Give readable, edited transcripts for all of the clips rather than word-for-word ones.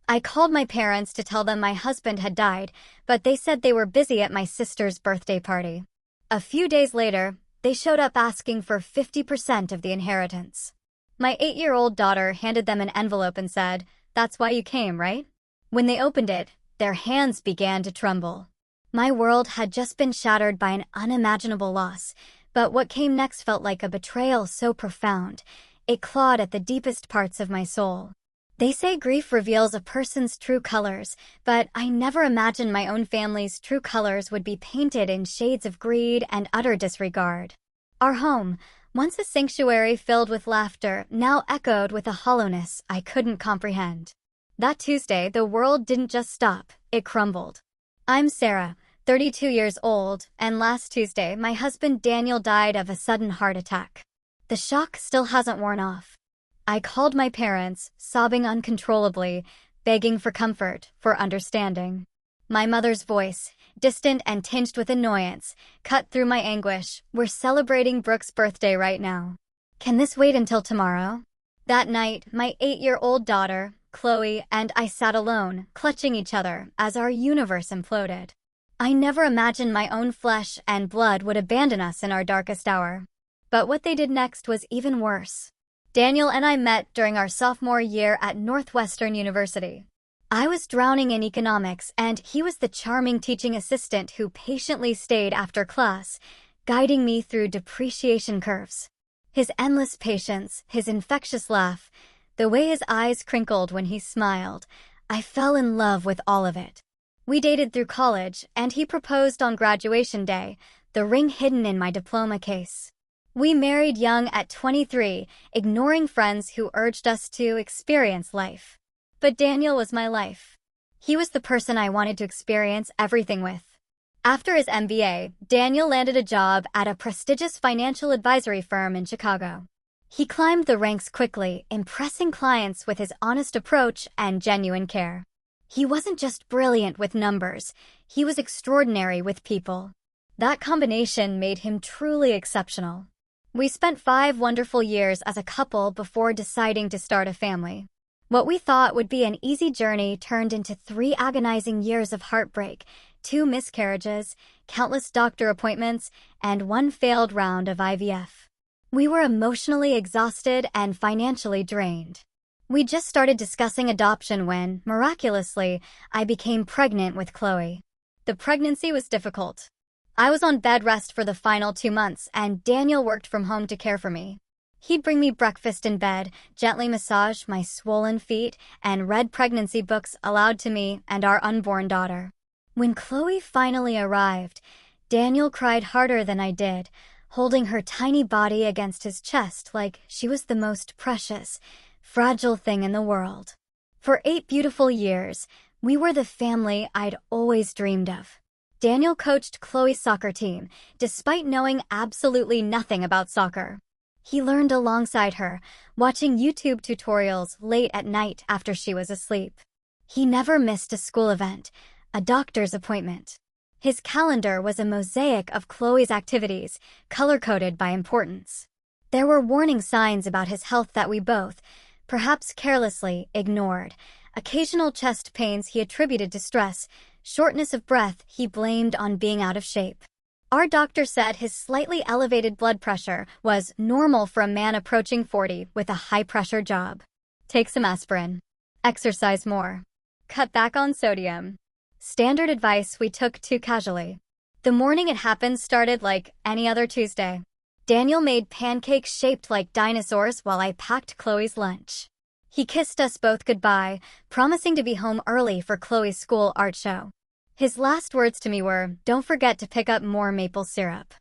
I called my parents to tell them my husband had died, but they said they were busy at my sister's birthday party. A few days later, they showed up asking for 50% of the inheritance. My 8-year-old daughter handed them an envelope and said, "That's why you came, right?" When they opened it, their hands began to tremble. My world had just been shattered by an unimaginable loss, but what came next felt like a betrayal so profound, it clawed at the deepest parts of my soul. They say grief reveals a person's true colors, but I never imagined my own family's true colors would be painted in shades of greed and utter disregard. Our home, once a sanctuary filled with laughter, now echoed with a hollowness I couldn't comprehend. That Tuesday, the world didn't just stop, it crumbled. I'm Sarah, 32 years old, and last Tuesday, my husband Daniel died of a sudden heart attack. The shock still hasn't worn off. I called my parents, sobbing uncontrollably, begging for comfort, for understanding. My mother's voice, distant and tinged with annoyance, cut through my anguish. "We're celebrating Brooke's birthday right now. Can this wait until tomorrow?" That night, my 8-year-old daughter, Chloe, and I sat alone, clutching each other as our universe imploded. I never imagined my own flesh and blood would abandon us in our darkest hour. But what they did next was even worse. Daniel and I met during our sophomore year at Northwestern University. I was drowning in economics, and he was the charming teaching assistant who patiently stayed after class, guiding me through depreciation curves. His endless patience, his infectious laugh, the way his eyes crinkled when he smiled, I fell in love with all of it. We dated through college, and he proposed on graduation day, the ring hidden in my diploma case. We married young at 23, ignoring friends who urged us to experience life. But Daniel was my life. He was the person I wanted to experience everything with. After his MBA, Daniel landed a job at a prestigious financial advisory firm in Chicago. He climbed the ranks quickly, impressing clients with his honest approach and genuine care. He wasn't just brilliant with numbers, he was extraordinary with people. That combination made him truly exceptional. We spent 5 wonderful years as a couple before deciding to start a family. What we thought would be an easy journey turned into 3 agonizing years of heartbreak, 2 miscarriages, countless doctor appointments, and 1 failed round of IVF. We were emotionally exhausted and financially drained. We just started discussing adoption when, miraculously, I became pregnant with Chloe. The pregnancy was difficult. I was on bed rest for the final 2 months, and Daniel worked from home to care for me. He'd bring me breakfast in bed, gently massage my swollen feet, and read pregnancy books aloud to me and our unborn daughter. When Chloe finally arrived, Daniel cried harder than I did, holding her tiny body against his chest like she was the most precious, fragile thing in the world. For 8 beautiful years, we were the family I'd always dreamed of. Daniel coached Chloe's soccer team, despite knowing absolutely nothing about soccer. He learned alongside her, watching YouTube tutorials late at night after she was asleep. He never missed a school event, a doctor's appointment. His calendar was a mosaic of Chloe's activities, color-coded by importance. There were warning signs about his health that we both, perhaps carelessly, ignored. Occasional chest pains he attributed to stress, shortness of breath he blamed on being out of shape. Our doctor said his slightly elevated blood pressure was normal for a man approaching 40 with a high-pressure job. Take some aspirin. Exercise more. Cut back on sodium. Standard advice we took too casually. The morning it happened started like any other Tuesday. Daniel made pancakes shaped like dinosaurs while I packed Chloe's lunch. He kissed us both goodbye, promising to be home early for Chloe's school art show. His last words to me were, "Don't forget to pick up more maple syrup."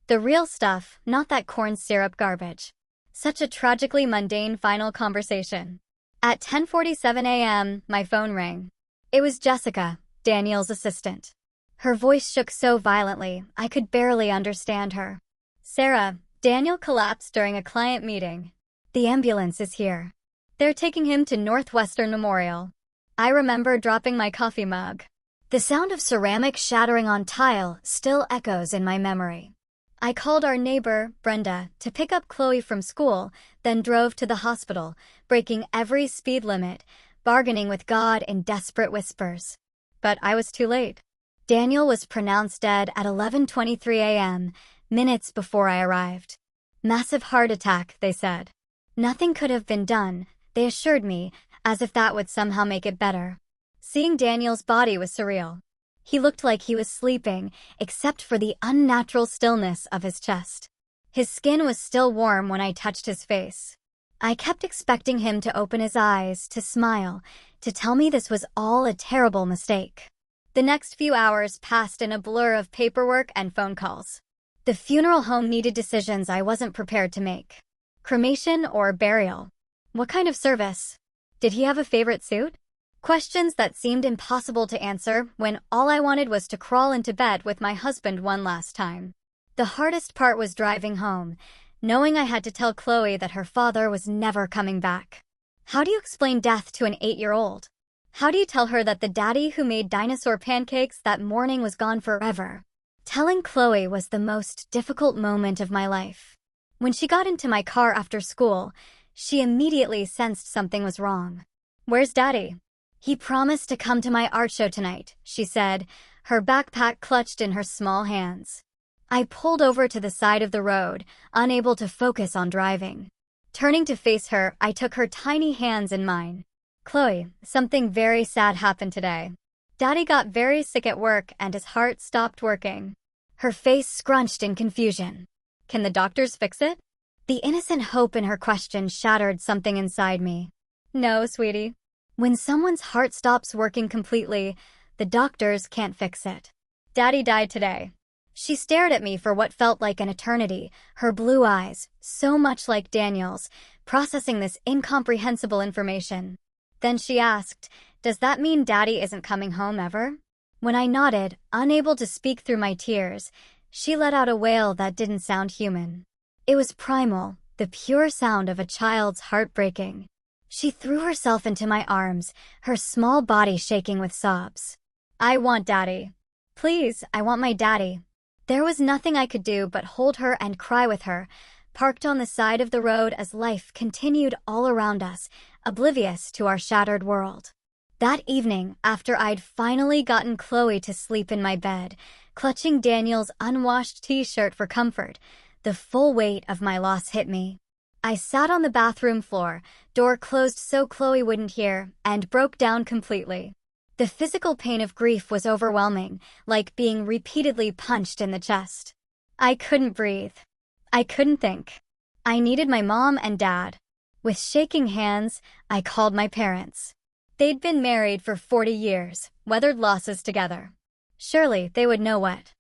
The real stuff, not that corn syrup garbage. Such a tragically mundane final conversation. At 10:47 a.m., my phone rang. It was Jessica, Daniel's assistant. Her voice shook so violently, I could barely understand her. "Sarah, Daniel collapsed during a client meeting. The ambulance is here. They're taking him to Northwestern Memorial." I remember dropping my coffee mug. The sound of ceramic shattering on tile still echoes in my memory. I called our neighbor, Brenda, to pick up Chloe from school, then drove to the hospital, breaking every speed limit, bargaining with God in desperate whispers. But I was too late. Daniel was pronounced dead at 11:23 a.m., minutes before I arrived. Massive heart attack, they said. Nothing could have been done, they assured me, as if that would somehow make it better. Seeing Daniel's body was surreal. He looked like he was sleeping, except for the unnatural stillness of his chest. His skin was still warm when I touched his face. I kept expecting him to open his eyes, to smile, to tell me this was all a terrible mistake. The next few hours passed in a blur of paperwork and phone calls. The funeral home needed decisions I wasn't prepared to make. Cremation or burial? What kind of service? Did he have a favorite suit? Questions that seemed impossible to answer when all I wanted was to crawl into bed with my husband one last time. The hardest part was driving home, knowing I had to tell Chloe that her father was never coming back. How do you explain death to an 8-year-old? How do you tell her that the daddy who made dinosaur pancakes that morning was gone forever? Telling Chloe was the most difficult moment of my life. When she got into my car after school, she immediately sensed something was wrong. "Where's Daddy?" "He promised to come to my art show tonight," she said, her backpack clutched in her small hands. I pulled over to the side of the road, unable to focus on driving. Turning to face her, I took her tiny hands in mine. "Chloe, something very sad happened today. Daddy got very sick at work and his heart stopped working." Her face scrunched in confusion. "Can the doctors fix it?" The innocent hope in her question shattered something inside me. "No, sweetie. When someone's heart stops working completely, the doctors can't fix it. Daddy died today." She stared at me for what felt like an eternity, her blue eyes, so much like Daniel's, processing this incomprehensible information. Then she asked, "Does that mean Daddy isn't coming home ever?" When I nodded, unable to speak through my tears, she let out a wail that didn't sound human. It was primal, the pure sound of a child's heart breaking. She threw herself into my arms, her small body shaking with sobs. "I want Daddy. Please, I want my daddy." There was nothing I could do but hold her and cry with her, parked on the side of the road as life continued all around us, oblivious to our shattered world. That evening, after I'd finally gotten Chloe to sleep in my bed, clutching Daniel's unwashed t-shirt for comfort, the full weight of my loss hit me. I sat on the bathroom floor, door closed so Chloe wouldn't hear, and broke down completely. The physical pain of grief was overwhelming, like being repeatedly punched in the chest. I couldn't breathe. I couldn't think. I needed my mom and dad. With shaking hands, I called my parents. They'd been married for 40 years, weathered losses together. Surely they would know what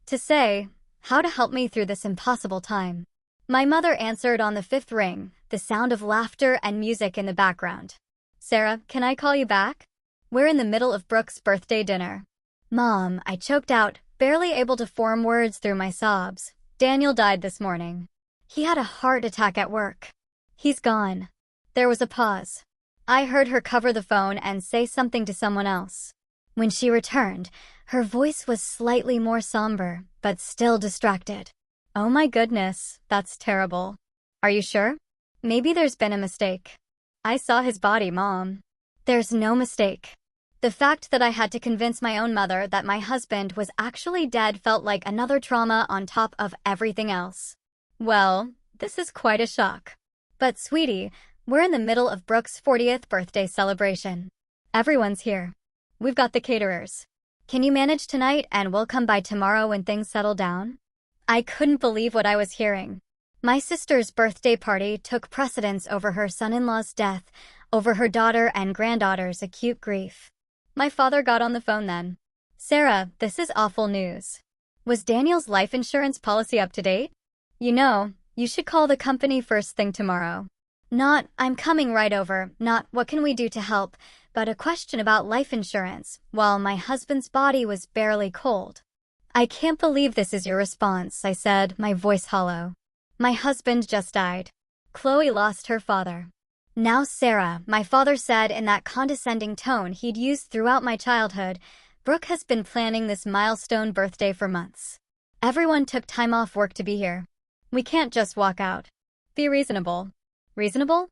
to say, how to help me through this impossible time. My mother answered on the 5th ring, the sound of laughter and music in the background. "Sarah, can I call you back? We're in the middle of Brooke's birthday dinner." "Mom," I choked out, barely able to form words through my sobs. "Daniel died this morning. He had a heart attack at work. He's gone." There was a pause. I heard her cover the phone and say something to someone else. When she returned, her voice was slightly more somber, but still distracted. "Oh my goodness, that's terrible. Are you sure? Maybe there's been a mistake." "I saw his body, Mom." "There's no mistake." The fact that I had to convince my own mother that my husband was actually dead felt like another trauma on top of everything else. Well, this is quite a shock. But sweetie, we're in the middle of Brooke's 40th birthday celebration. Everyone's here. We've got the caterers. Can you manage tonight and we'll come by tomorrow when things settle down? I couldn't believe what I was hearing. My sister's birthday party took precedence over her son-in-law's death, over her daughter and granddaughter's acute grief. My father got on the phone then. "Sarah, this is awful news. Was Daniel's life insurance policy up to date? You know, you should call the company first thing tomorrow." Not, "I'm coming right over," not, "What can we do to help," but a question about life insurance, while my husband's body was barely cold. "I can't believe this is your response," I said, my voice hollow. "My husband just died. Chloe lost her father." "Now Sarah," my father said in that condescending tone he'd used throughout my childhood, "Brooke has been planning this milestone birthday for months. Everyone took time off work to be here. We can't just walk out. Be reasonable." "Reasonable?"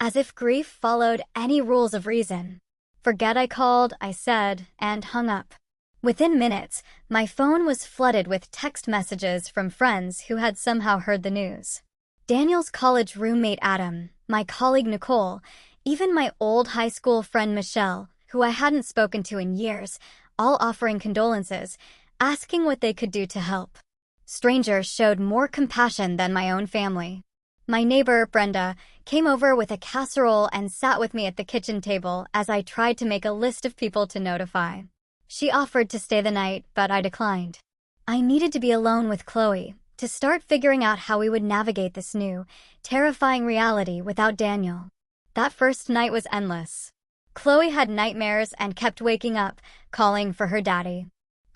as if grief followed any rules of reason. "Forget I called," I said, and hung up. Within minutes, my phone was flooded with text messages from friends who had somehow heard the news. Daniel's college roommate Adam, my colleague Nicole, even my old high school friend Michelle, who I hadn't spoken to in years, all offering condolences, asking what they could do to help. Strangers showed more compassion than my own family. My neighbor, Brenda, came over with a casserole and sat with me at the kitchen table as I tried to make a list of people to notify. She offered to stay the night, but I declined. I needed to be alone with Chloe, to start figuring out how we would navigate this new, terrifying reality without Daniel. That first night was endless. Chloe had nightmares and kept waking up, calling for her daddy.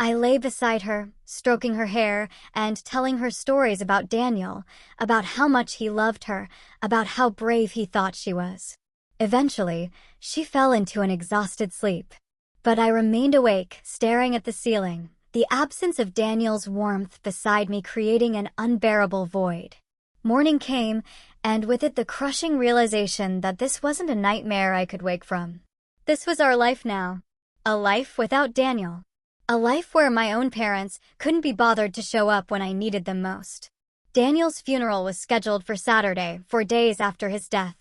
I lay beside her, stroking her hair, and telling her stories about Daniel, about how much he loved her, about how brave he thought she was. Eventually, she fell into an exhausted sleep. But I remained awake, staring at the ceiling, the absence of Daniel's warmth beside me creating an unbearable void. Morning came, and with it the crushing realization that this wasn't a nightmare I could wake from. This was our life now. A life without Daniel. A life where my own parents couldn't be bothered to show up when I needed them most. Daniel's funeral was scheduled for Saturday, 4 days after his death.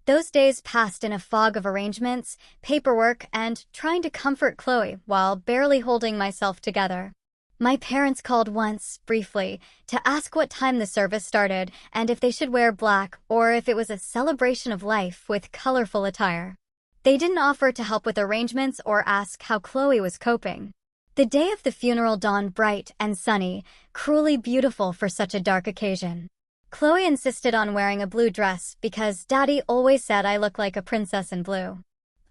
Those days passed in a fog of arrangements, paperwork, and trying to comfort Chloe while barely holding myself together. My parents called once, briefly, to ask what time the service started and if they should wear black or if it was a celebration of life with colorful attire. They didn't offer to help with arrangements or ask how Chloe was coping. The day of the funeral dawned bright and sunny, cruelly beautiful for such a dark occasion. Chloe insisted on wearing a blue dress because Daddy always said I looked like a princess in blue.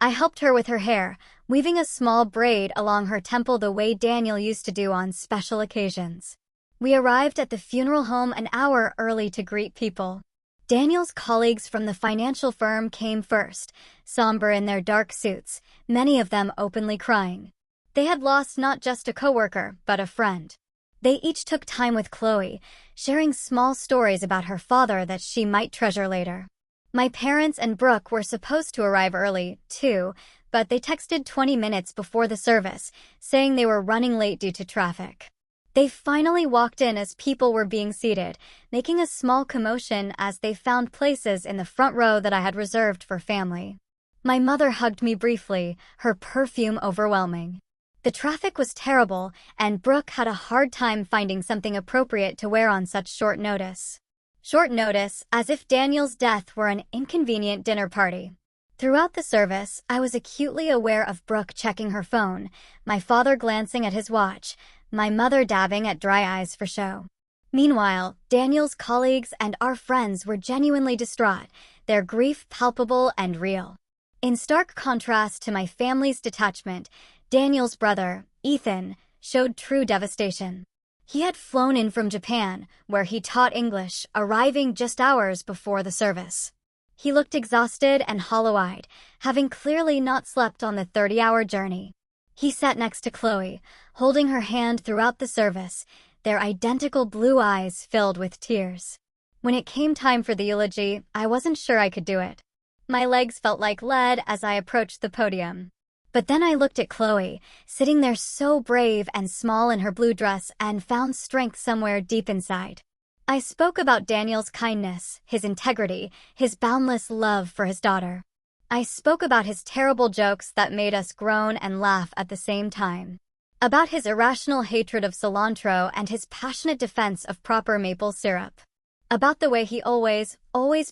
I helped her with her hair, weaving a small braid along her temple the way Daniel used to do on special occasions. We arrived at the funeral home an hour early to greet people. Daniel's colleagues from the financial firm came first, somber in their dark suits, many of them openly crying. They had lost not just a coworker, but a friend. They each took time with Chloe, sharing small stories about her father that she might treasure later. My parents and Brooke were supposed to arrive early, too, but they texted 20 minutes before the service, saying they were running late due to traffic. They finally walked in as people were being seated, making a small commotion as they found places in the front row that I had reserved for family. My mother hugged me briefly, her perfume overwhelming. The traffic was terrible, and Brooke had a hard time finding something appropriate to wear on such short notice. Short notice, as if Daniel's death were an inconvenient dinner party. Throughout the service, I was acutely aware of Brooke checking her phone, my father glancing at his watch, my mother dabbing at dry eyes for show. Meanwhile, Daniel's colleagues and our friends were genuinely distraught, their grief palpable and real. In stark contrast to my family's detachment, Daniel's brother, Ethan, showed true devastation. He had flown in from Japan, where he taught English, arriving just hours before the service. He looked exhausted and hollow-eyed, having clearly not slept on the 30-hour journey. He sat next to Chloe, holding her hand throughout the service, their identical blue eyes filled with tears. When it came time for the eulogy, I wasn't sure I could do it. My legs felt like lead as I approached the podium. But then I looked at Chloe, sitting there so brave and small in her blue dress, and found strength somewhere deep inside. I spoke about Daniel's kindness, his integrity, his boundless love for his daughter. I spoke about his terrible jokes that made us groan and laugh at the same time. About his irrational hatred of cilantro and his passionate defense of proper maple syrup. About the way he always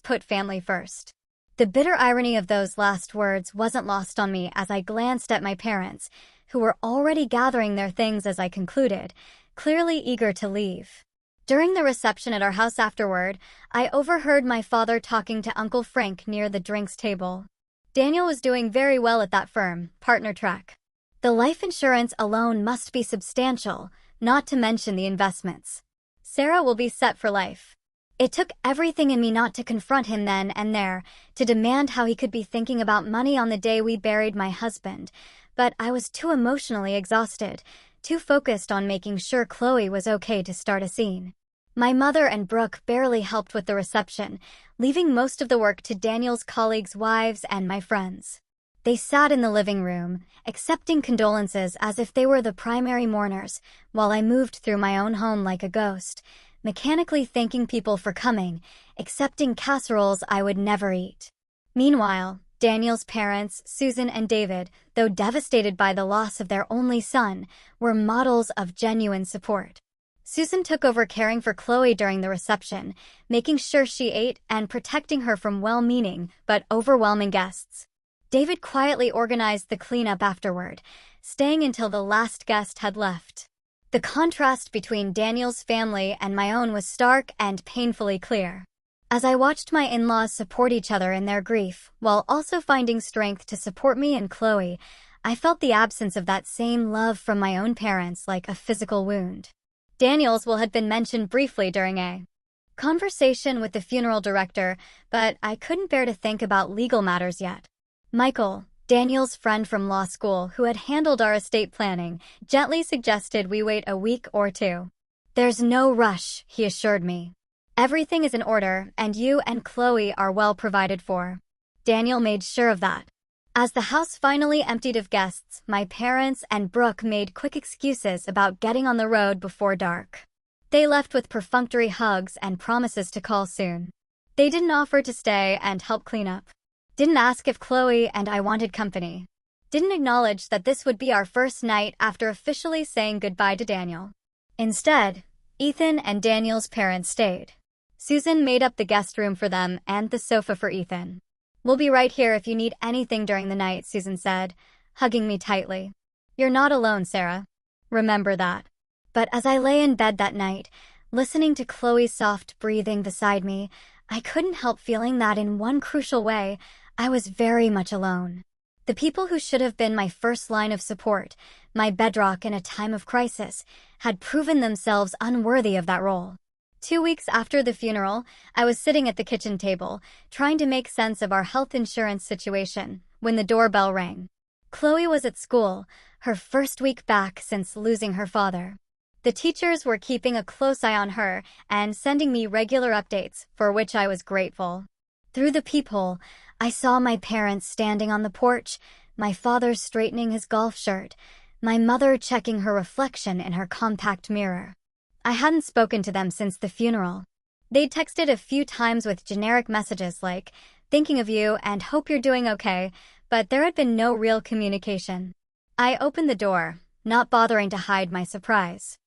put family first. The bitter irony of those last words wasn't lost on me as I glanced at my parents, who were already gathering their things as I concluded, clearly eager to leave. During the reception at our house afterward, I overheard my father talking to Uncle Frank near the drinks table. Daniel was doing very well at that firm, partner track. The life insurance alone must be substantial, not to mention the investments. Sarah will be set for life. It took everything in me not to confront him then and there, to demand how he could be thinking about money on the day we buried my husband, but I was too emotionally exhausted, too focused on making sure Chloe was okay to start a scene. My mother and Brooke barely helped with the reception, leaving most of the work to Daniel's colleagues' wives and my friends. They sat in the living room, accepting condolences as if they were the primary mourners, while I moved through my own home like a ghost, mechanically thanking people for coming, accepting casseroles I would never eat. Meanwhile, Daniel's parents, Susan and David, though devastated by the loss of their only son, were models of genuine support. Susan took over caring for Chloe during the reception, making sure she ate and protecting her from well-meaning but overwhelming guests. David quietly organized the cleanup afterward, staying until the last guest had left. The contrast between Daniel's family and my own was stark and painfully clear. As I watched my in-laws support each other in their grief, while also finding strength to support me and Chloe, I felt the absence of that same love from my own parents like a physical wound. Daniel's will had been mentioned briefly during a conversation with the funeral director, but I couldn't bear to think about legal matters yet. Michael, Daniel's friend from law school who had handled our estate planning, gently suggested we wait a week or two. "There's no rush," he assured me. "Everything is in order, and you and Chloe are well provided for." Daniel made sure of that. As the house finally emptied of guests, my parents and Brooke made quick excuses about getting on the road before dark. They left with perfunctory hugs and promises to call soon. They didn't offer to stay and help clean up. Didn't ask if Chloe and I wanted company. Didn't acknowledge that this would be our first night after officially saying goodbye to Daniel. Instead, Ethan and Daniel's parents stayed. Susan made up the guest room for them and the sofa for Ethan. "We'll be right here if you need anything during the night," Susan said, hugging me tightly. "You're not alone, Sarah. Remember that." But as I lay in bed that night, listening to Chloe's soft breathing beside me, I couldn't help feeling that in one crucial way, I was very much alone. The people who should have been my first line of support, my bedrock in a time of crisis, had proven themselves unworthy of that role. 2 weeks after the funeral, I was sitting at the kitchen table, trying to make sense of our health insurance situation, when the doorbell rang. Chloe was at school, her first week back since losing her father. The teachers were keeping a close eye on her and sending me regular updates, for which I was grateful. Through the peephole, I saw my parents standing on the porch, my father straightening his golf shirt, my mother checking her reflection in her compact mirror. I hadn't spoken to them since the funeral. They'd texted a few times with generic messages like, "Thinking of you and hope you're doing okay," but there had been no real communication. I opened the door, not bothering to hide my surprise.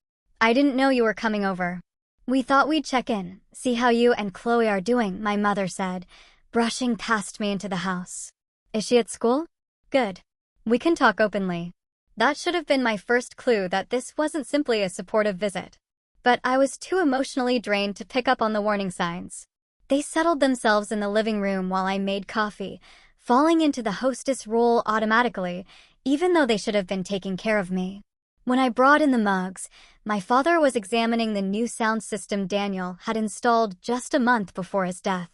"I didn't know you were coming over. We thought we'd check in, see how you and Chloe are doing," my mother said, brushing past me into the house. "Is she at school? Good. We can talk openly." That should have been my first clue that this wasn't simply a supportive visit. But I was too emotionally drained to pick up on the warning signs. They settled themselves in the living room while I made coffee, falling into the hostess role automatically, even though they should have been taking care of me. When I brought in the mugs, my father was examining the new sound system Daniel had installed just a month before his death.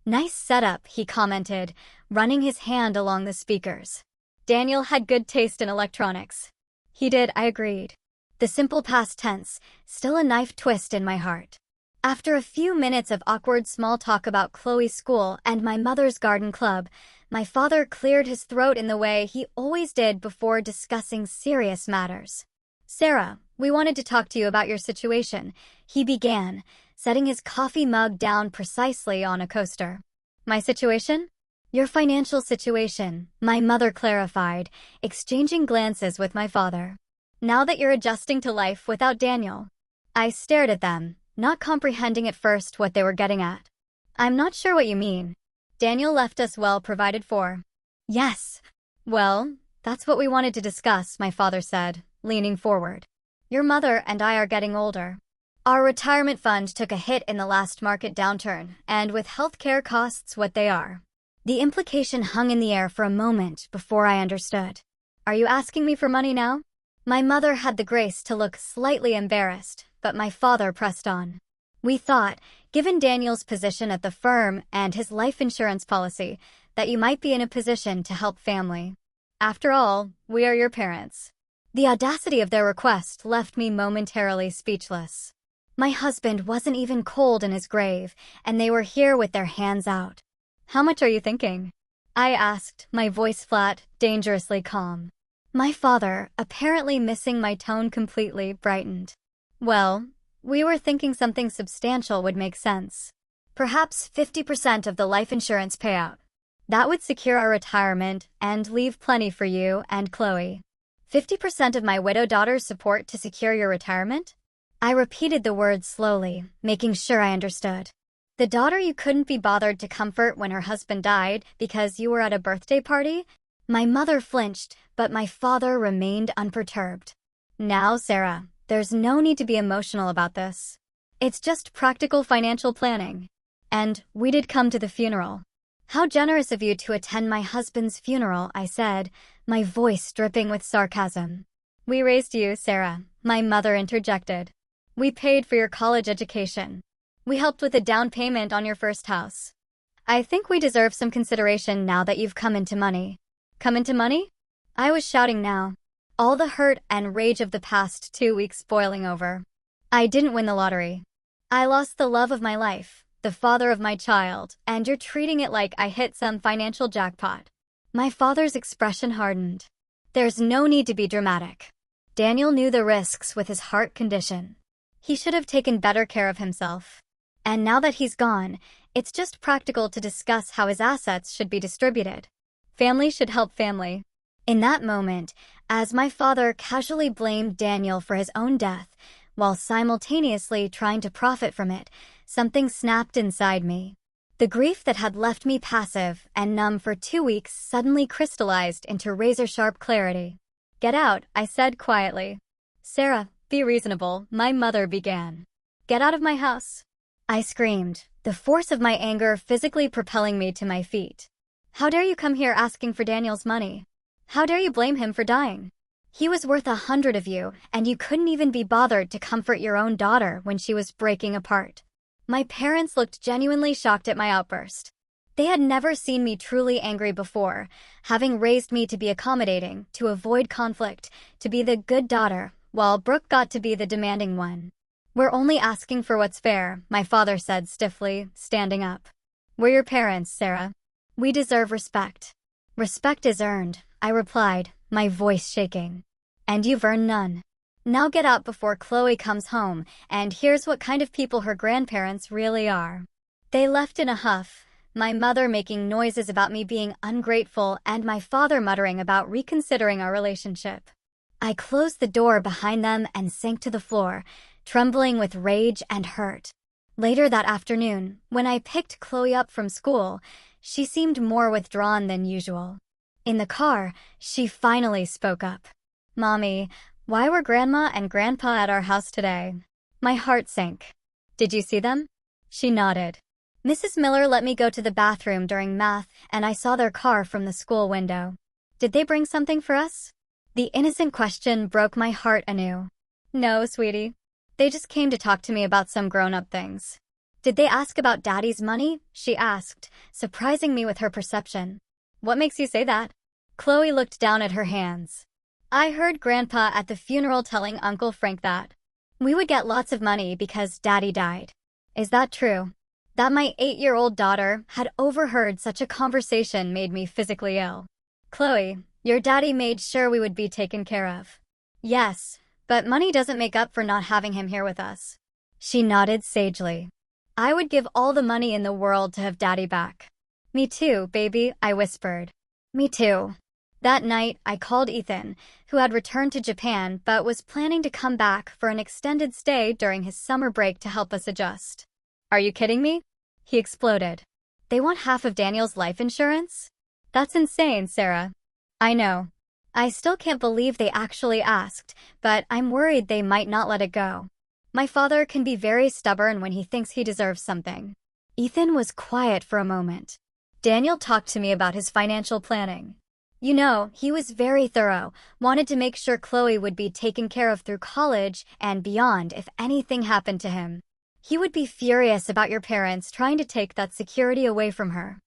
"Nice setup," he commented, running his hand along the speakers. Daniel had good taste in electronics. He did, I agreed. The simple past tense, still a knife twist in my heart. After a few minutes of awkward small talk about Chloe's school and my mother's garden club, my father cleared his throat in the way he always did before discussing serious matters. "Sarah, we wanted to talk to you about your situation," he began, setting his coffee mug down precisely on a coaster. "My situation?" "Your financial situation," my mother clarified, exchanging glances with my father. "Now that you're adjusting to life without Daniel." I stared at them, not comprehending at first what they were getting at. "I'm not sure what you mean." "Daniel left us well provided for." "Yes." "Well, that's what we wanted to discuss," my father said, leaning forward. "Your mother and I are getting older. Our retirement fund took a hit in the last market downturn, and with healthcare costs what they are." The implication hung in the air for a moment before I understood. "Are you asking me for money now?" My mother had the grace to look slightly embarrassed, but my father pressed on. "We thought, given Daniel's position at the firm and his life insurance policy, that you might be in a position to help family. After all, we are your parents." The audacity of their request left me momentarily speechless. My husband wasn't even cold in his grave, and they were here with their hands out. How much are you thinking? I asked, my voice flat, dangerously calm. My father, apparently missing my tone completely, brightened. Well, we were thinking something substantial would make sense. Perhaps 50% of the life insurance payout. That would secure our retirement and leave plenty for you and Chloe. 50% of my widowed daughter's support to secure your retirement? I repeated the words slowly, making sure I understood. The daughter you couldn't be bothered to comfort when her husband died because you were at a birthday party? My mother flinched, but my father remained unperturbed. Now, Sarah, there's no need to be emotional about this. It's just practical financial planning. And we did come to the funeral. How generous of you to attend my husband's funeral, I said, my voice dripping with sarcasm. We raised you, Sarah, my mother interjected. We paid for your college education. We helped with a down payment on your first house. I think we deserve some consideration now that you've come into money. Come into money? I was shouting now, all the hurt and rage of the past 2 weeks boiling over. I didn't win the lottery. I lost the love of my life, the father of my child, and you're treating it like I hit some financial jackpot. My father's expression hardened. There's no need to be dramatic. Daniel knew the risks with his heart condition. He should have taken better care of himself. And now that he's gone, it's just practical to discuss how his assets should be distributed. Family should help family. In that moment, as my father casually blamed Daniel for his own death, while simultaneously trying to profit from it, something snapped inside me. The grief that had left me passive and numb for 2 weeks suddenly crystallized into razor-sharp clarity. Get out, I said quietly. Sarah, be reasonable, my mother began. Get out of my house. I screamed, the force of my anger physically propelling me to my feet. How dare you come here asking for Daniel's money? How dare you blame him for dying? He was worth 100 of you, and you couldn't even be bothered to comfort your own daughter when she was breaking apart. My parents looked genuinely shocked at my outburst. They had never seen me truly angry before, having raised me to be accommodating, to avoid conflict, to be the good daughter, while Brooke got to be the demanding one. We're only asking for what's fair, my father said stiffly, standing up. We're your parents, Sarah. We deserve respect. Respect is earned, I replied, my voice shaking. And you've earned none. Now get out before Chloe comes home, and here's what kind of people her grandparents really are. They left in a huff, my mother making noises about me being ungrateful and my father muttering about reconsidering our relationship. I closed the door behind them and sank to the floor, trembling with rage and hurt. Later that afternoon, when I picked Chloe up from school, she seemed more withdrawn than usual. In the car, she finally spoke up. Mommy, why were Grandma and Grandpa at our house today? My heart sank. Did you see them? She nodded. Mrs. Miller let me go to the bathroom during math, and I saw their car from the school window. Did they bring something for us? The innocent question broke my heart anew. No, sweetie. They just came to talk to me about some grown-up things. Did they ask about Daddy's money? She asked, surprising me with her perception. What makes you say that? Chloe looked down at her hands. I heard Grandpa at the funeral telling Uncle Frank that we would get lots of money because Daddy died. Is that true? That my 8-year-old daughter had overheard such a conversation made me physically ill. Chloe, your daddy made sure we would be taken care of. Yes, but money doesn't make up for not having him here with us. She nodded sagely. I would give all the money in the world to have Daddy back. Me too, baby, I whispered. Me too. That night, I called Ethan, who had returned to Japan but was planning to come back for an extended stay during his summer break to help us adjust. Are you kidding me? He exploded. They want half of Daniel's life insurance? That's insane, Sarah. I know. I still can't believe they actually asked, but I'm worried they might not let it go. My father can be very stubborn when he thinks he deserves something. Ethan was quiet for a moment. Daniel talked to me about his financial planning. You know, he was very thorough, wanted to make sure Chloe would be taken care of through college and beyond if anything happened to him. He would be furious about your parents trying to take that security away from her.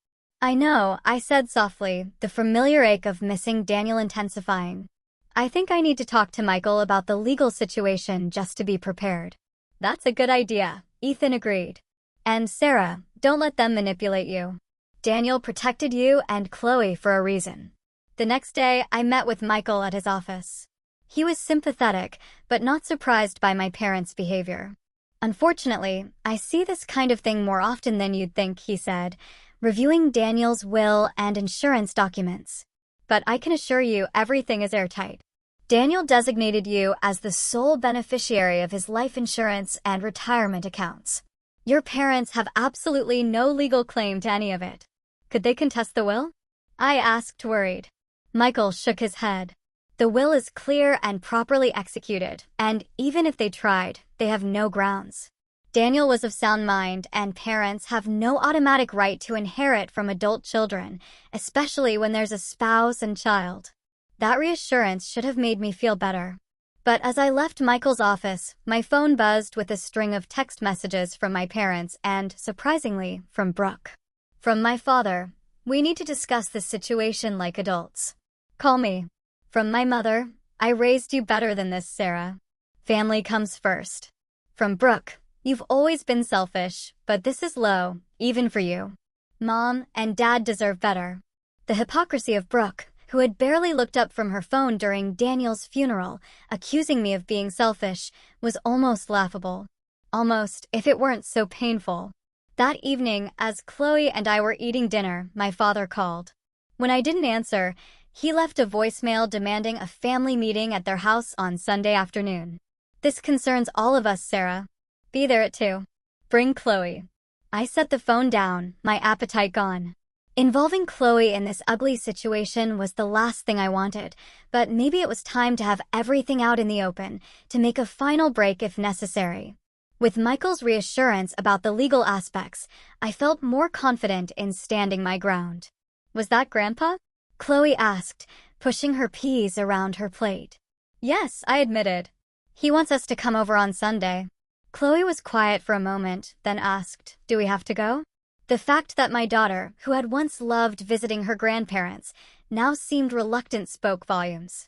I know, I said softly, the familiar ache of missing Daniel intensifying. I think I need to talk to Michael about the legal situation just to be prepared. That's a good idea, Ethan agreed. And Sarah, don't let them manipulate you. Daniel protected you and Chloe for a reason. The next day, I met with Michael at his office. He was sympathetic, but not surprised by my parents' behavior. Unfortunately, I see this kind of thing more often than you'd think, he said, reviewing Daniel's will and insurance documents. But I can assure you everything is airtight. Daniel designated you as the sole beneficiary of his life insurance and retirement accounts. Your parents have absolutely no legal claim to any of it. Could they contest the will? I asked, worried. Michael shook his head. The will is clear and properly executed, and even if they tried, they have no grounds. Daniel was of sound mind, and parents have no automatic right to inherit from adult children, especially when there's a spouse and child. That reassurance should have made me feel better. But as I left Michael's office, my phone buzzed with a string of text messages from my parents and, surprisingly, from Brooke. From my father, we need to discuss this situation like adults. Call me. From my mother, I raised you better than this, Sarah. Family comes first. From Brooke, you've always been selfish, but this is low, even for you. Mom and Dad deserve better. The hypocrisy of Brooke, who had barely looked up from her phone during Daniel's funeral, accusing me of being selfish, was almost laughable. Almost, if it weren't so painful. That evening, as Chloe and I were eating dinner, my father called. When I didn't answer, he left a voicemail demanding a family meeting at their house on Sunday afternoon. This concerns all of us, Sarah. Be there at 2. Bring Chloe. I set the phone down, my appetite gone. Involving Chloe in this ugly situation was the last thing I wanted, but maybe it was time to have everything out in the open, to make a final break if necessary. With Michael's reassurance about the legal aspects, I felt more confident in standing my ground. Was that Grandpa? Chloe asked, pushing her peas around her plate. Yes, I admitted. He wants us to come over on Sunday. Chloe was quiet for a moment, then asked, do we have to go? The fact that my daughter, who had once loved visiting her grandparents, now seemed reluctant spoke volumes.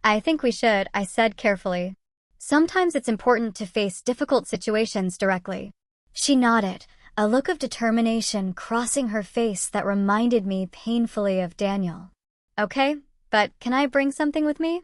I think we should, I said carefully. Sometimes it's important to face difficult situations directly. She nodded, a look of determination crossing her face that reminded me painfully of Daniel. Okay, but can I bring something with me?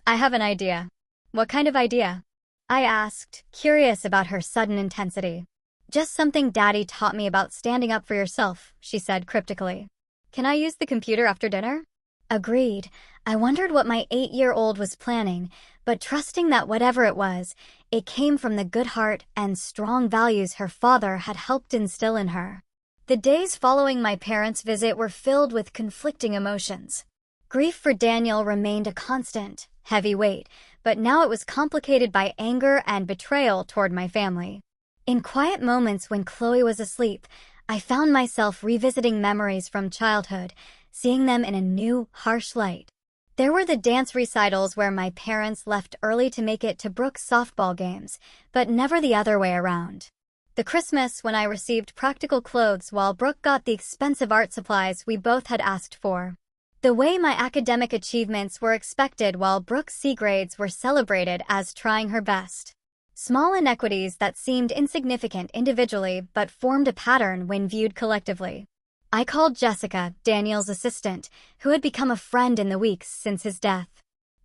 I have an idea. What kind of idea? I asked, curious about her sudden intensity. Just something Daddy taught me about standing up for yourself, she said cryptically. Can I use the computer after dinner? Agreed. I wondered what my 8-year-old was planning, but trusting that whatever it was, it came from the good heart and strong values her father had helped instill in her. The days following my parents' visit were filled with conflicting emotions. Grief for Daniel remained a constant, heavy weight, but now it was complicated by anger and betrayal toward my family. In quiet moments when Chloe was asleep, I found myself revisiting memories from childhood, seeing them in a new, harsh light. There were the dance recitals where my parents left early to make it to Brooke's softball games, but never the other way around. The Christmas when I received practical clothes while Brooke got the expensive art supplies we both had asked for. The way my academic achievements were expected while Brooke's C grades were celebrated as trying her best. Small inequities that seemed insignificant individually but formed a pattern when viewed collectively. I called Jessica, Daniel's assistant, who had become a friend in the weeks since his death.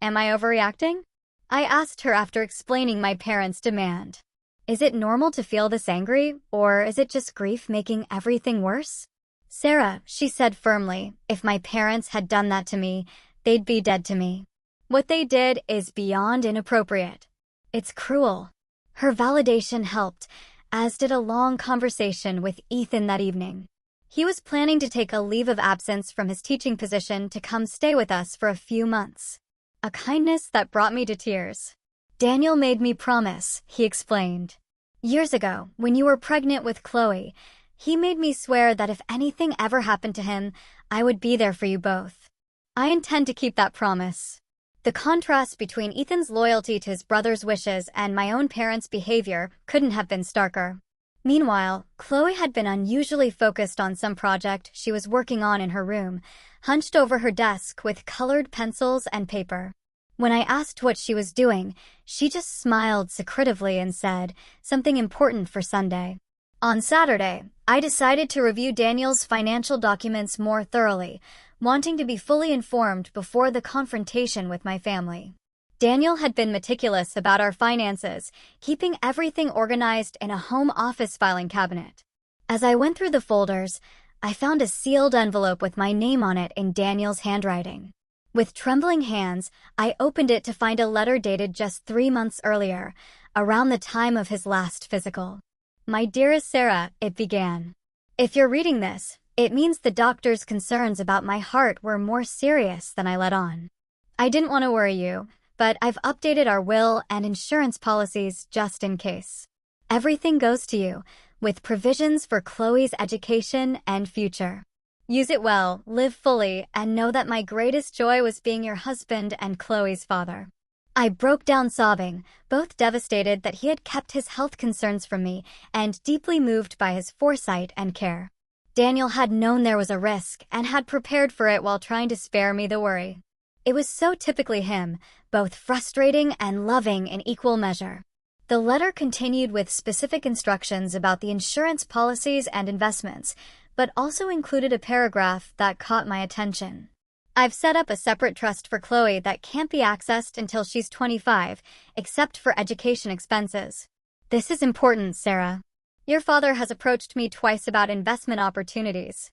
Am I overreacting? I asked her after explaining my parents' demand. Is it normal to feel this angry, or is it just grief making everything worse? Sarah, she said firmly, if my parents had done that to me, they'd be dead to me. What they did is beyond inappropriate. It's cruel. Her validation helped, as did a long conversation with Ethan that evening. He was planning to take a leave of absence from his teaching position to come stay with us for a few months. A kindness that brought me to tears. Daniel made me promise, he explained. Years ago, when you were pregnant with Chloe, he made me swear that if anything ever happened to him, I would be there for you both. I intend to keep that promise. The contrast between Ethan's loyalty to his brother's wishes and my own parents' behavior couldn't have been starker. Meanwhile, Chloe had been unusually focused on some project she was working on in her room, hunched over her desk with colored pencils and paper. When I asked what she was doing, she just smiled secretively and said, "Something important for Sunday." On Saturday, I decided to review Daniel's financial documents more thoroughly, wanting to be fully informed before the confrontation with my family. Daniel had been meticulous about our finances, keeping everything organized in a home office filing cabinet. As I went through the folders, I found a sealed envelope with my name on it in Daniel's handwriting. With trembling hands, I opened it to find a letter dated just 3 months earlier, around the time of his last physical. "My dearest Sarah," it began. "If you're reading this, it means the doctor's concerns about my heart were more serious than I let on. I didn't want to worry you, but I've updated our will and insurance policies just in case. Everything goes to you, with provisions for Chloe's education and future. Use it well, live fully, and know that my greatest joy was being your husband and Chloe's father." I broke down sobbing, both devastated that he had kept his health concerns from me and deeply moved by his foresight and care. Daniel had known there was a risk and had prepared for it while trying to spare me the worry. It was so typically him, both frustrating and loving in equal measure. The letter continued with specific instructions about the insurance policies and investments, but also included a paragraph that caught my attention. "I've set up a separate trust for Chloe that can't be accessed until she's 25, except for education expenses. This is important, Sarah. Your father has approached me twice about investment opportunities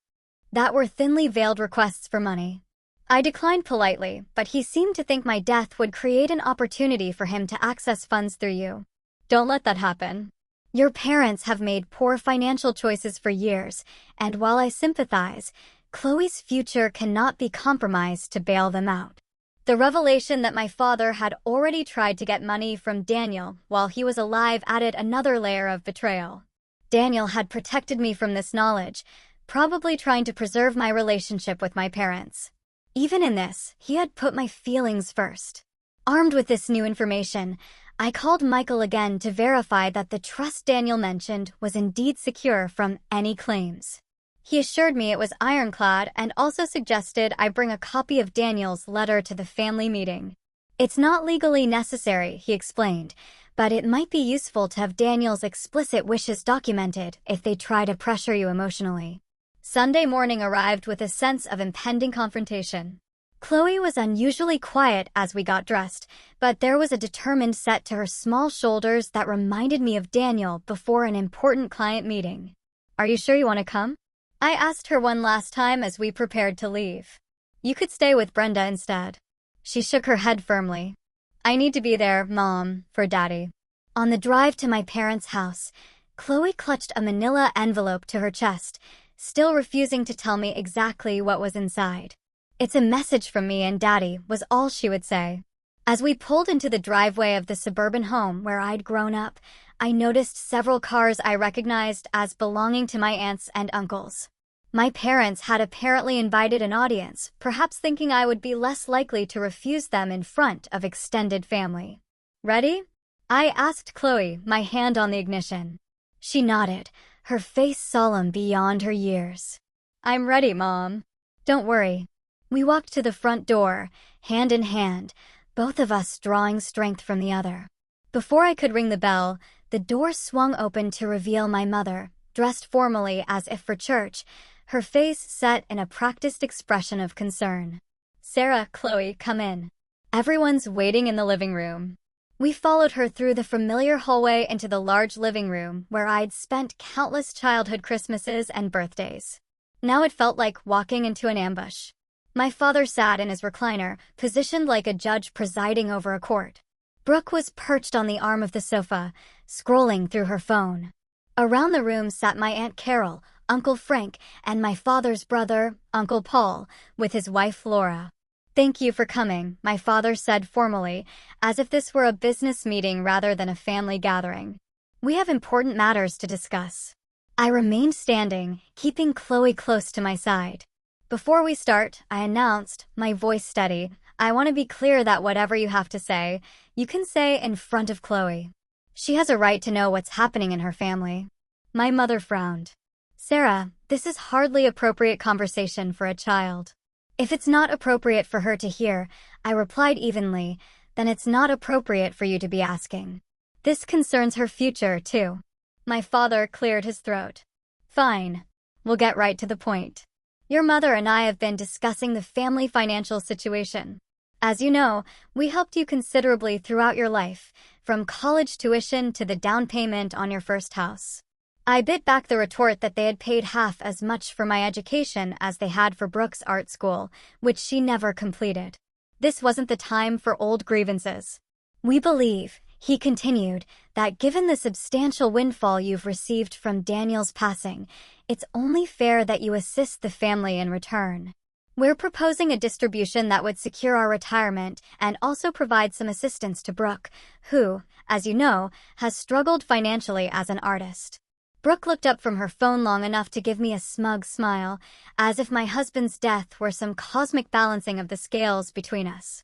that were thinly veiled requests for money. I declined politely, but he seemed to think my death would create an opportunity for him to access funds through you. Don't let that happen. Your parents have made poor financial choices for years, and while I sympathize, Chloe's future cannot be compromised to bail them out." The revelation that my father had already tried to get money from Daniel while he was alive added another layer of betrayal. Daniel had protected me from this knowledge, probably trying to preserve my relationship with my parents. Even in this, he had put my feelings first. Armed with this new information, I called Michael again to verify that the trust Daniel mentioned was indeed secure from any claims. He assured me it was ironclad and also suggested I bring a copy of Daniel's letter to the family meeting. "It's not legally necessary," he explained, "but it might be useful to have Daniel's explicit wishes documented if they try to pressure you emotionally." Sunday morning arrived with a sense of impending confrontation. Chloe was unusually quiet as we got dressed, but there was a determined set to her small shoulders that reminded me of Daniel before an important client meeting. "Are you sure you want to come?" I asked her one last time as we prepared to leave. "You could stay with Brenda instead." She shook her head firmly. "I need to be there, Mom, for Daddy." On the drive to my parents' house, Chloe clutched a manila envelope to her chest, still refusing to tell me exactly what was inside. "It's a message from me and Daddy," was all she would say. As we pulled into the driveway of the suburban home where I'd grown up, I noticed several cars I recognized as belonging to my aunts and uncles. My parents had apparently invited an audience, perhaps thinking I would be less likely to refuse them in front of extended family. "Ready?" I asked Chloe, my hand on the ignition. She nodded, her face solemn beyond her years. "I'm ready, Mom." "Don't worry." We walked to the front door, hand in hand, both of us drawing strength from the other. Before I could ring the bell, the door swung open to reveal my mother, dressed formally as if for church, her face set in a practiced expression of concern. "Sarah, Chloe, come in. Everyone's waiting in the living room." We followed her through the familiar hallway into the large living room where I'd spent countless childhood Christmases and birthdays. Now it felt like walking into an ambush. My father sat in his recliner, positioned like a judge presiding over a court. Brooke was perched on the arm of the sofa, scrolling through her phone. Around the room sat my Aunt Carol, Uncle Frank, and my father's brother, Uncle Paul, with his wife Laura. "Thank you for coming," my father said formally, as if this were a business meeting rather than a family gathering. "We have important matters to discuss." I remained standing, keeping Chloe close to my side. "Before we start," I announced, my voice steady, "I want to be clear that whatever you have to say, you can say in front of Chloe. She has a right to know what's happening in her family." My mother frowned. "Sarah, this is hardly appropriate conversation for a child." "If it's not appropriate for her to hear," I replied evenly, then it's not appropriate for you to be asking. This concerns her future, too. My father cleared his throat. Fine. We'll get right to the point. Your mother and I have been discussing the family financial situation. As you know, we helped you considerably throughout your life, from college tuition to the down payment on your first house. I bit back the retort that they had paid half as much for my education as they had for Brooke's art school, which she never completed. This wasn't the time for old grievances. We believe, he continued, that given the substantial windfall you've received from Daniel's passing, it's only fair that you assist the family in return. We're proposing a distribution that would secure our retirement and also provide some assistance to Brooke, who, as you know, has struggled financially as an artist. Brooke looked up from her phone long enough to give me a smug smile, as if my husband's death were some cosmic balancing of the scales between us.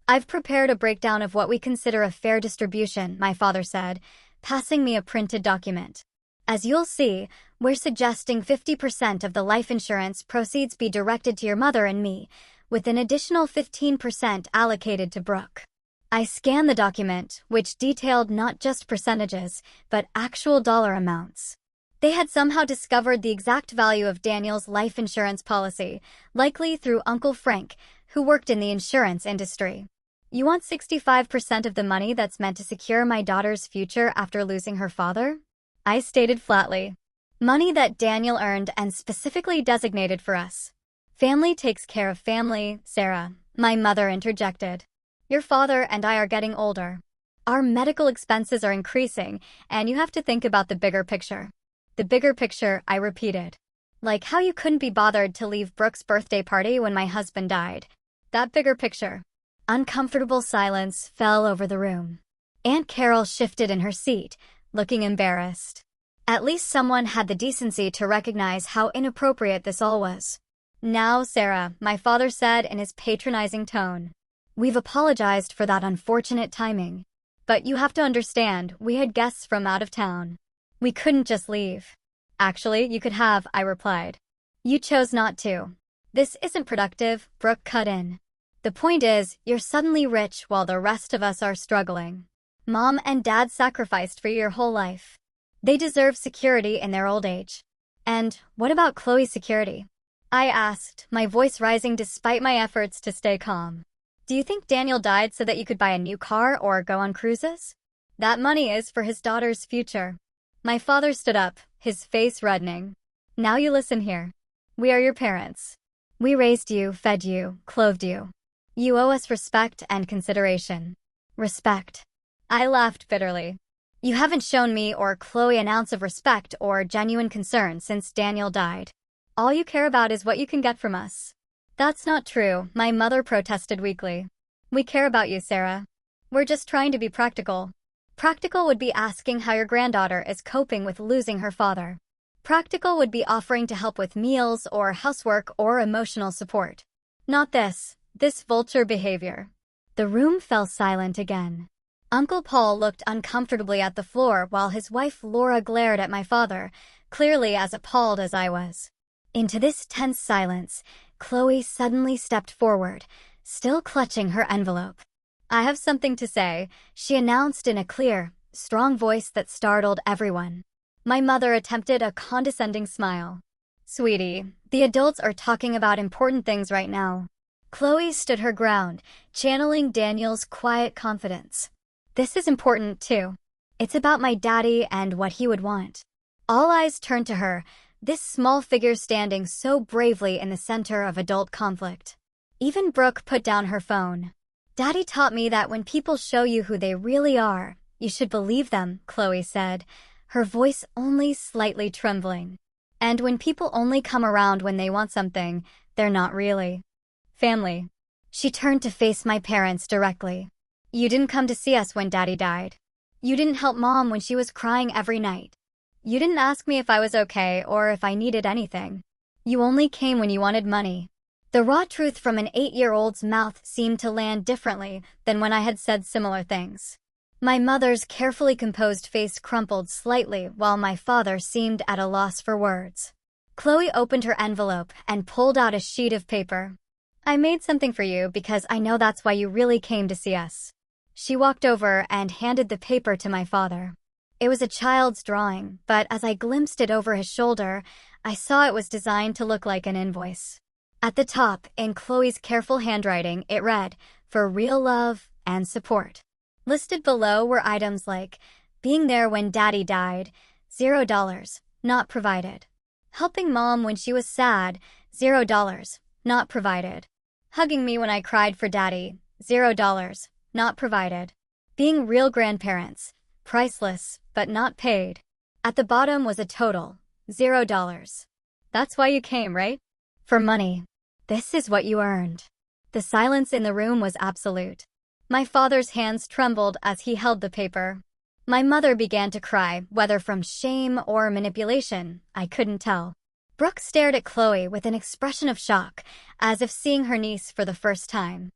I've prepared a breakdown of what we consider a fair distribution, my father said, passing me a printed document. As you'll see, we're suggesting 50% of the life insurance proceeds be directed to your mother and me, with an additional 15% allocated to Brooke. I scanned the document, which detailed not just percentages, but actual dollar amounts. They had somehow discovered the exact value of Daniel's life insurance policy, likely through Uncle Frank, who worked in the insurance industry. You want 65% of the money that's meant to secure my daughter's future after losing her father? I stated flatly. Money that Daniel earned and specifically designated for us. Family takes care of family, Sarah, my mother interjected. Your father and I are getting older. Our medical expenses are increasing, and you have to think about the bigger picture. The bigger picture, I repeated. Like how you couldn't be bothered to leave Brooke's birthday party when my husband died. That bigger picture. Uncomfortable silence fell over the room. Aunt Carol shifted in her seat, looking embarrassed. At least someone had the decency to recognize how inappropriate this all was. Now, Sarah, my father said in his patronizing tone. We've apologized for that unfortunate timing. But you have to understand, we had guests from out of town. We couldn't just leave. Actually, you could have, I replied. You chose not to. This isn't productive, Brooke cut in. The point is, you're suddenly rich while the rest of us are struggling. Mom and Dad sacrificed for you your whole life. They deserve security in their old age. And what about Chloe's security? I asked, my voice rising despite my efforts to stay calm. Do you think Daniel died so that you could buy a new car or go on cruises? That money is for his daughter's future. My father stood up, his face reddening. Now you listen here. We are your parents. We raised you, fed you, clothed you. You owe us respect and consideration. Respect. I laughed bitterly. You haven't shown me or Chloe an ounce of respect or genuine concern since Daniel died. All you care about is what you can get from us. That's not true, my mother protested weakly. We care about you, Sarah. We're just trying to be practical. Practical would be asking how your granddaughter is coping with losing her father. Practical would be offering to help with meals or housework or emotional support. Not this vulture behavior. The room fell silent again. Uncle Paul looked uncomfortably at the floor while his wife Laura glared at my father, clearly as appalled as I was. Into this tense silence, Chloe suddenly stepped forward, still clutching her envelope. I have something to say, she announced in a clear, strong voice that startled everyone. My mother attempted a condescending smile. Sweetie, the adults are talking about important things right now. Chloe stood her ground, channeling Daniel's quiet confidence. This is important, too. It's about my daddy and what he would want. All eyes turned to her, this small figure standing so bravely in the center of adult conflict. Even Brooke put down her phone. Daddy taught me that when people show you who they really are, you should believe them, Chloe said, her voice only slightly trembling. And when people only come around when they want something, they're not really family. She turned to face my parents directly. You didn't come to see us when Daddy died. You didn't help Mom when she was crying every night. You didn't ask me if I was okay or if I needed anything. You only came when you wanted money. The raw truth from an 8-year-old's mouth seemed to land differently than when I had said similar things. My mother's carefully composed face crumpled slightly while my father seemed at a loss for words. Chloe opened her envelope and pulled out a sheet of paper. I made something for you because I know that's why you really came to see us. She walked over and handed the paper to my father. It was a child's drawing, but as I glimpsed it over his shoulder, I saw it was designed to look like an invoice. At the top, in Chloe's careful handwriting, it read, "For real love and support." Listed below were items like, being there when Daddy died, $0, not provided. Helping Mom when she was sad, $0, not provided. Hugging me when I cried for Daddy, $0, not provided. Being real grandparents, priceless, but not paid. At the bottom was a total, $0. That's why you came, right? For money. This is what you earned. The silence in the room was absolute. My father's hands trembled as he held the paper. My mother began to cry, whether from shame or manipulation, I couldn't tell. Brooke stared at Chloe with an expression of shock, as if seeing her niece for the first time.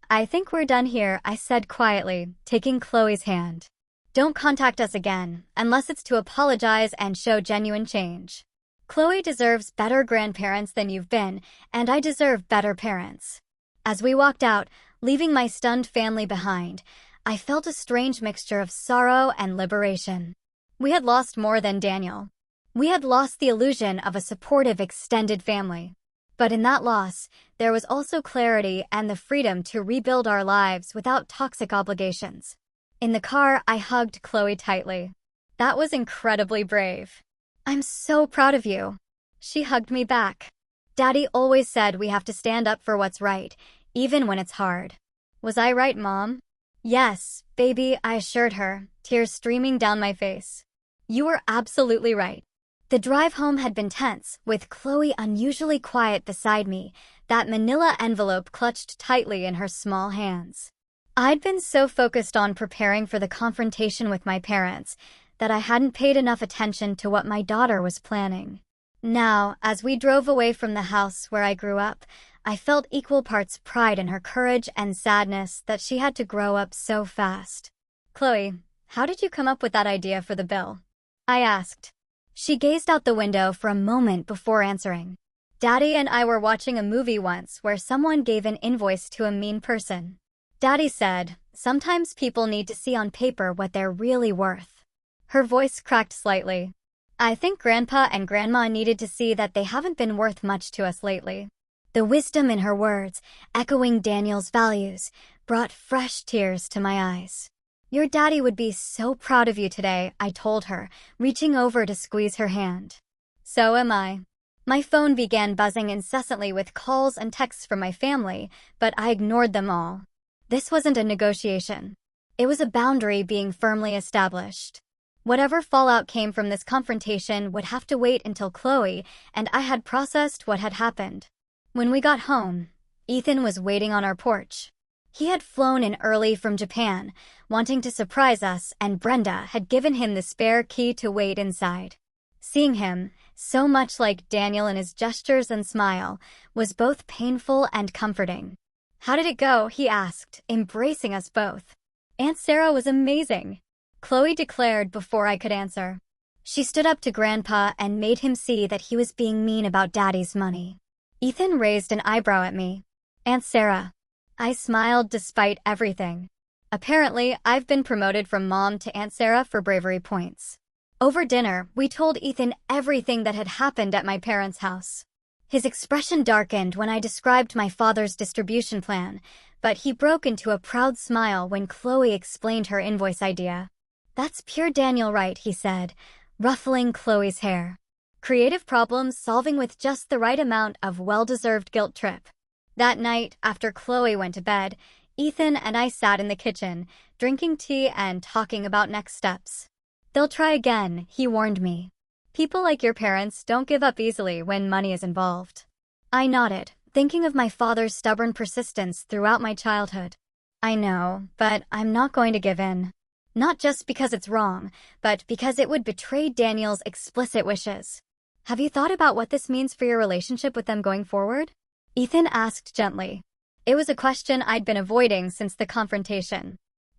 "I think we're done here," I said quietly, taking Chloe's hand. "Don't contact us again, unless it's to apologize and show genuine change. Chloe deserves better grandparents than you've been, and I deserve better parents." As we walked out, leaving my stunned family behind, I felt a strange mixture of sorrow and liberation. We had lost more than Daniel. We had lost the illusion of a supportive extended family. But in that loss, there was also clarity and the freedom to rebuild our lives without toxic obligations. In the car, I hugged Chloe tightly. "That was incredibly brave. I'm so proud of you." She hugged me back. "Daddy always said we have to stand up for what's right, even when it's hard." Was I right, Mom? "Yes, baby," I assured her, tears streaming down my face. "You were absolutely right." The drive home had been tense, with Chloe unusually quiet beside me, that manila envelope clutched tightly in her small hands. I'd been so focused on preparing for the confrontation with my parents that I hadn't paid enough attention to what my daughter was planning. Now, as we drove away from the house where I grew up, I felt equal parts pride in her courage and sadness that she had to grow up so fast. "Chloe, how did you come up with that idea for the bill?" I asked. She gazed out the window for a moment before answering. "Daddy and I were watching a movie once where someone gave an invoice to a mean person. Daddy said, sometimes people need to see on paper what they're really worth." Her voice cracked slightly. "I think Grandpa and Grandma needed to see that they haven't been worth much to us lately." The wisdom in her words, echoing Daniel's values, brought fresh tears to my eyes. "Your daddy would be so proud of you today," I told her, reaching over to squeeze her hand. "So am I." My phone began buzzing incessantly with calls and texts from my family, but I ignored them all. This wasn't a negotiation. It was a boundary being firmly established. Whatever fallout came from this confrontation would have to wait until Chloe and I had processed what had happened. When we got home, Ethan was waiting on our porch. He had flown in early from Japan, wanting to surprise us, and Brenda had given him the spare key to wait inside. Seeing him, so much like Daniel in his gestures and smile, was both painful and comforting. "How did it go?" he asked, embracing us both. "Aunt Sarah was amazing," Chloe declared before I could answer. She stood up to Grandpa and made him see that he was being mean about Daddy's money. Ethan raised an eyebrow at me. "Aunt Sarah." I smiled despite everything. Apparently, I've been promoted from Mom to Aunt Sarah for bravery points. Over dinner, we told Ethan everything that had happened at my parents' house. His expression darkened when I described my father's distribution plan, but he broke into a proud smile when Chloe explained her invoice idea. "That's pure Daniel right," he said, ruffling Chloe's hair. Creative problem solving with just the right amount of well-deserved guilt trip. That night, after Chloe went to bed, Ethan and I sat in the kitchen, drinking tea and talking about next steps. "They'll try again," he warned me. "People like your parents don't give up easily when money is involved." I nodded, thinking of my father's stubborn persistence throughout my childhood. "I know, but I'm not going to give in. Not just because it's wrong, but because it would betray Daniel's explicit wishes." "Have you thought about what this means for your relationship with them going forward?" Ethan asked gently. It was a question I'd been avoiding since the confrontation.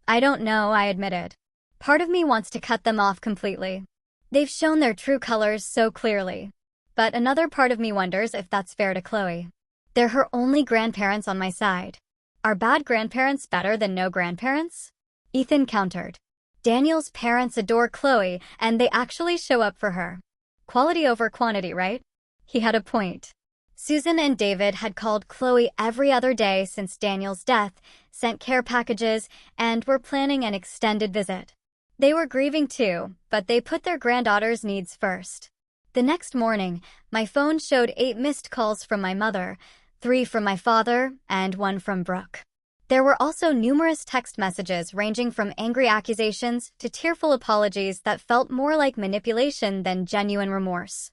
"I don't know," I admitted. "Part of me wants to cut them off completely. They've shown their true colors so clearly. But another part of me wonders if that's fair to Chloe. They're her only grandparents on my side. Are bad grandparents better than no grandparents?" Ethan countered. Daniel's parents adore Chloe, and they actually show up for her. Quality over quantity, right? He had a point. Susan and David had called Chloe every other day since Daniel's death, sent care packages, and were planning an extended visit. They were grieving too, but they put their granddaughter's needs first. The next morning, my phone showed 8 missed calls from my mother, 3 from my father, and 1 from Brooke. There were also numerous text messages ranging from angry accusations to tearful apologies that felt more like manipulation than genuine remorse.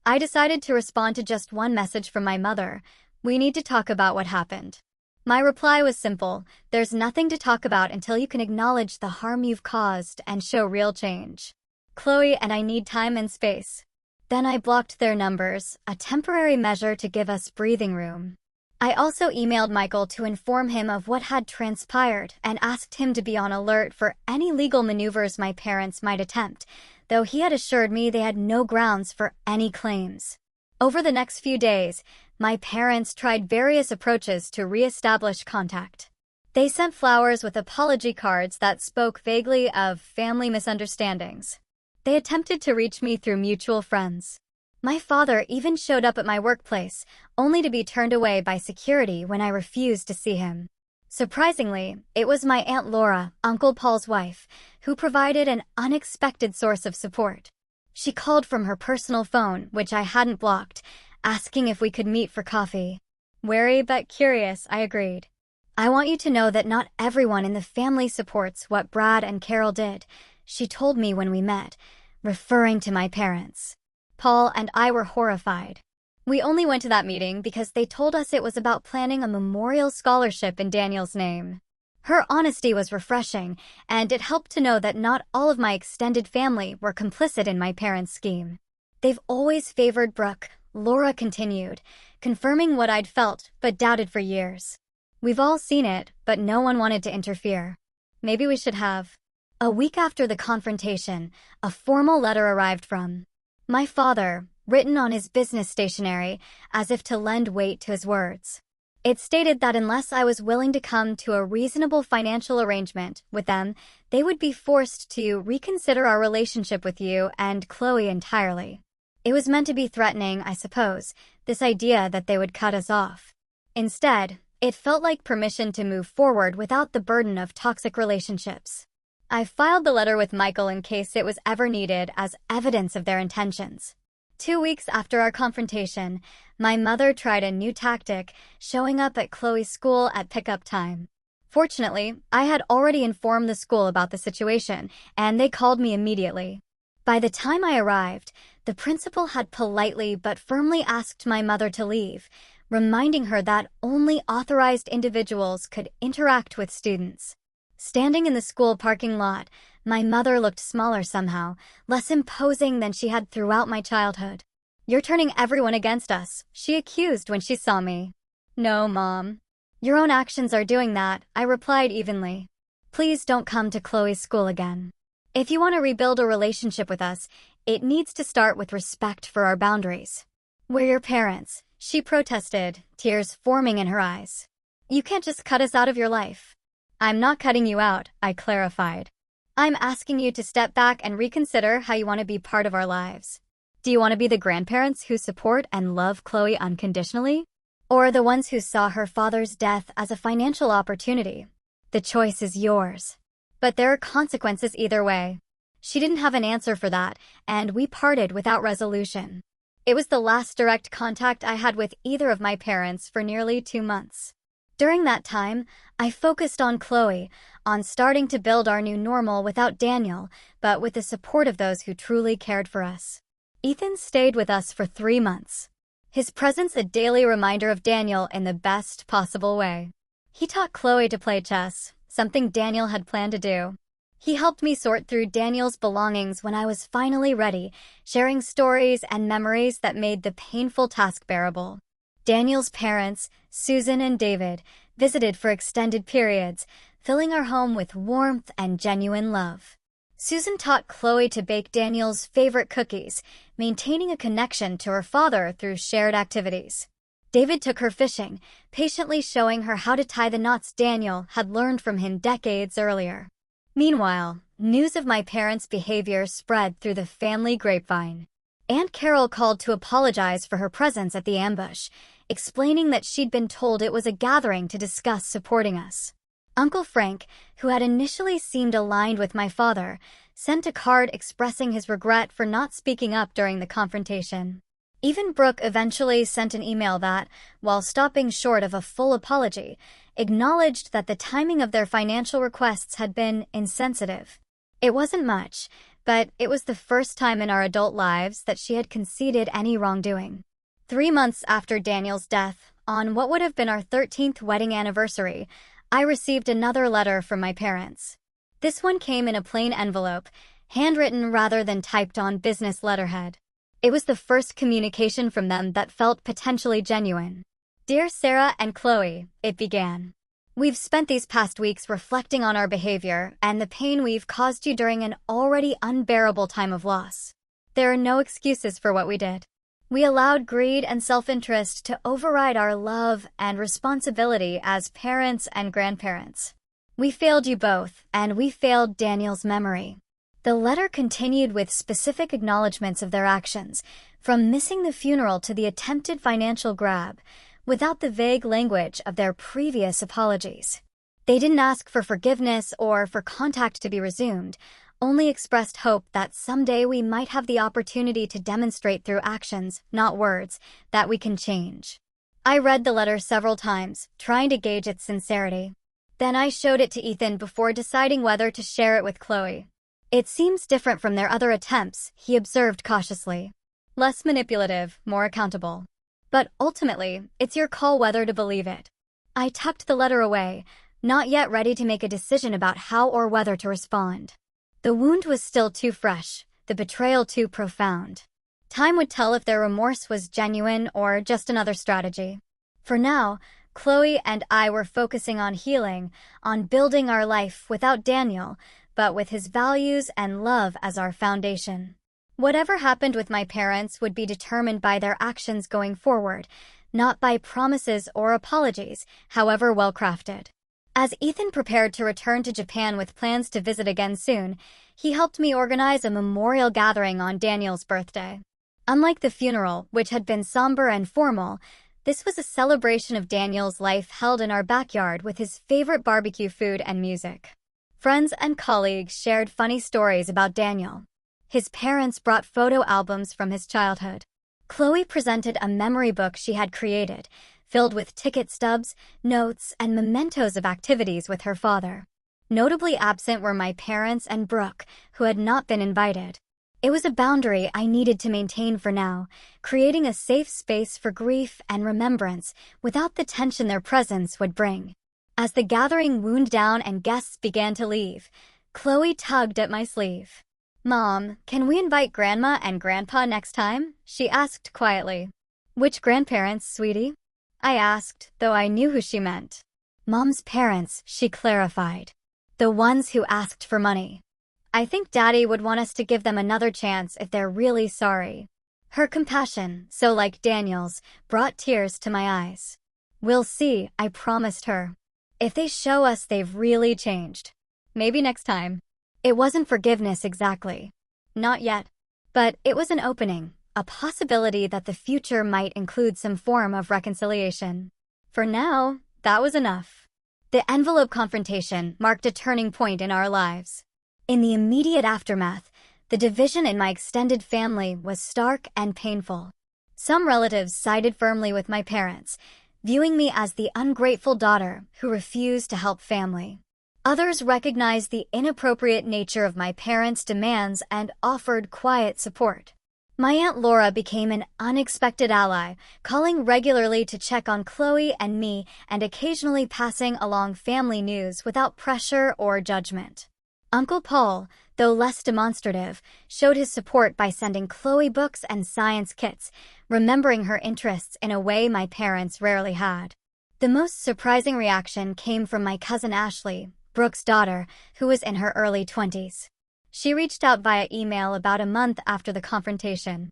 I decided to respond to just one message from my mother. We need to talk about what happened. My reply was simple. There's nothing to talk about until you can acknowledge the harm you've caused and show real change. Chloe and I need time and space. Then I blocked their numbers, a temporary measure to give us breathing room. I also emailed Michael to inform him of what had transpired and asked him to be on alert for any legal maneuvers my parents might attempt, though he had assured me they had no grounds for any claims. Over the next few days, my parents tried various approaches to re-establish contact. They sent flowers with apology cards that spoke vaguely of family misunderstandings. They attempted to reach me through mutual friends. My father even showed up at my workplace, only to be turned away by security when I refused to see him. Surprisingly, it was my Aunt Laura, Uncle Paul's wife, who provided an unexpected source of support. She called from her personal phone, which I hadn't blocked, asking if we could meet for coffee. Wary but curious, I agreed. I want you to know that not everyone in the family supports what Brad and Carol did, she told me when we met, referring to my parents. Paul and I were horrified. We only went to that meeting because they told us it was about planning a memorial scholarship in Daniel's name. Her honesty was refreshing, and it helped to know that not all of my extended family were complicit in my parents' scheme. They've always favored Brooke, Laura continued, confirming what I'd felt but doubted for years. We've all seen it, but no one wanted to interfere. Maybe we should have. A week after the confrontation, a formal letter arrived from my father, written on his business stationery, as if to lend weight to his words. It stated that unless I was willing to come to a reasonable financial arrangement with them, they would be forced to reconsider our relationship with you and Chloe entirely. It was meant to be threatening, I suppose, this idea that they would cut us off. Instead, it felt like permission to move forward without the burden of toxic relationships. I filed the letter with Michael in case it was ever needed as evidence of their intentions. 2 weeks after our confrontation, my mother tried a new tactic, showing up at Chloe's school at pickup time. Fortunately, I had already informed the school about the situation, and they called me immediately. By the time I arrived, the principal had politely but firmly asked my mother to leave, reminding her that only authorized individuals could interact with students. Standing in the school parking lot, my mother looked smaller somehow, less imposing than she had throughout my childhood. "You're turning everyone against us," she accused when she saw me. "No, Mom. Your own actions are doing that," I replied evenly. "Please don't come to Chloe's school again. If you want to rebuild a relationship with us, it needs to start with respect for our boundaries. We're your parents," she protested, tears forming in her eyes. "You can't just cut us out of your life." "I'm not cutting you out," I clarified. "I'm asking you to step back and reconsider how you want to be part of our lives. Do you want to be the grandparents who support and love Chloe unconditionally? Or the ones who saw her father's death as a financial opportunity? The choice is yours. But there are consequences either way." She didn't have an answer for that, and we parted without resolution. It was the last direct contact I had with either of my parents for nearly 2 months. During that time, I focused on Chloe, on starting to build our new normal without Daniel, but with the support of those who truly cared for us. Ethan stayed with us for 3 months. His presence a daily reminder of Daniel in the best possible way. He taught Chloe to play chess, something Daniel had planned to do. He helped me sort through Daniel's belongings when I was finally ready, sharing stories and memories that made the painful task bearable. Daniel's parents, Susan and David, visited for extended periods, filling our home with warmth and genuine love. Susan taught Chloe to bake Daniel's favorite cookies, maintaining a connection to her father through shared activities. David took her fishing, patiently showing her how to tie the knots Daniel had learned from him decades earlier. Meanwhile, news of my parents' behavior spread through the family grapevine. Aunt Carol called to apologize for her presence at the ambush, explaining that she'd been told it was a gathering to discuss supporting us. Uncle Frank, who had initially seemed aligned with my father, sent a card expressing his regret for not speaking up during the confrontation. Even Brooke eventually sent an email that, while stopping short of a full apology, acknowledged that the timing of their financial requests had been insensitive. It wasn't much, but it was the first time in our adult lives that she had conceded any wrongdoing. 3 months after Daniel's death, on what would have been our 13th wedding anniversary, I received another letter from my parents. This one came in a plain envelope, handwritten rather than typed on business letterhead. It was the first communication from them that felt potentially genuine. Dear Sarah and Chloe, it began. We've spent these past weeks reflecting on our behavior and the pain we've caused you during an already unbearable time of loss. There are no excuses for what we did. We allowed greed and self-interest to override our love and responsibility as parents and grandparents. We failed you both, and we failed Daniel's memory. The letter continued with specific acknowledgments of their actions, from missing the funeral to the attempted financial grab, without the vague language of their previous apologies. They didn't ask for forgiveness or for contact to be resumed, only expressed hope that someday we might have the opportunity to demonstrate through actions, not words, that we can change. I read the letter several times, trying to gauge its sincerity. Then I showed it to Ethan before deciding whether to share it with Chloe. It seems different from their other attempts, he observed cautiously. Less manipulative, more accountable. But ultimately, it's your call whether to believe it. I tucked the letter away, not yet ready to make a decision about how or whether to respond. The wound was still too fresh, the betrayal too profound. Time would tell if their remorse was genuine or just another strategy. For now, Chloe and I were focusing on healing, on building our life without Daniel, but with his values and love as our foundation. Whatever happened with my parents would be determined by their actions going forward, not by promises or apologies, however well-crafted. As Ethan prepared to return to Japan with plans to visit again soon, he helped me organize a memorial gathering on Daniel's birthday. Unlike the funeral, which had been somber and formal, this was a celebration of Daniel's life held in our backyard with his favorite barbecue food and music. Friends and colleagues shared funny stories about Daniel. His parents brought photo albums from his childhood. Chloe presented a memory book she had created, filled with ticket stubs, notes, and mementos of activities with her father. Notably absent were my parents and Brooke, who had not been invited. It was a boundary I needed to maintain for now, creating a safe space for grief and remembrance without the tension their presence would bring. As the gathering wound down and guests began to leave, Chloe tugged at my sleeve. "Mom, can we invite Grandma and Grandpa next time?" she asked quietly. "Which grandparents, sweetie?" I asked, though I knew who she meant. "Mom's parents," she clarified. "The ones who asked for money. I think Daddy would want us to give them another chance if they're really sorry." Her compassion, so like Daniel's, brought tears to my eyes. "We'll see," I promised her. "If they show us they've really changed. Maybe next time." It wasn't forgiveness exactly. Not yet. But it was an opening, a possibility that the future might include some form of reconciliation. For now, that was enough. The envelope confrontation marked a turning point in our lives. In the immediate aftermath, the division in my extended family was stark and painful. Some relatives sided firmly with my parents, viewing me as the ungrateful daughter who refused to help family. Others recognized the inappropriate nature of my parents' demands and offered quiet support. My Aunt Laura became an unexpected ally, calling regularly to check on Chloe and me and occasionally passing along family news without pressure or judgment. Uncle Paul, though less demonstrative, showed his support by sending Chloe books and science kits, remembering her interests in a way my parents rarely had. The most surprising reaction came from my cousin Ashley, Brooke's daughter, who was in her early 20s. She reached out via email about a month after the confrontation.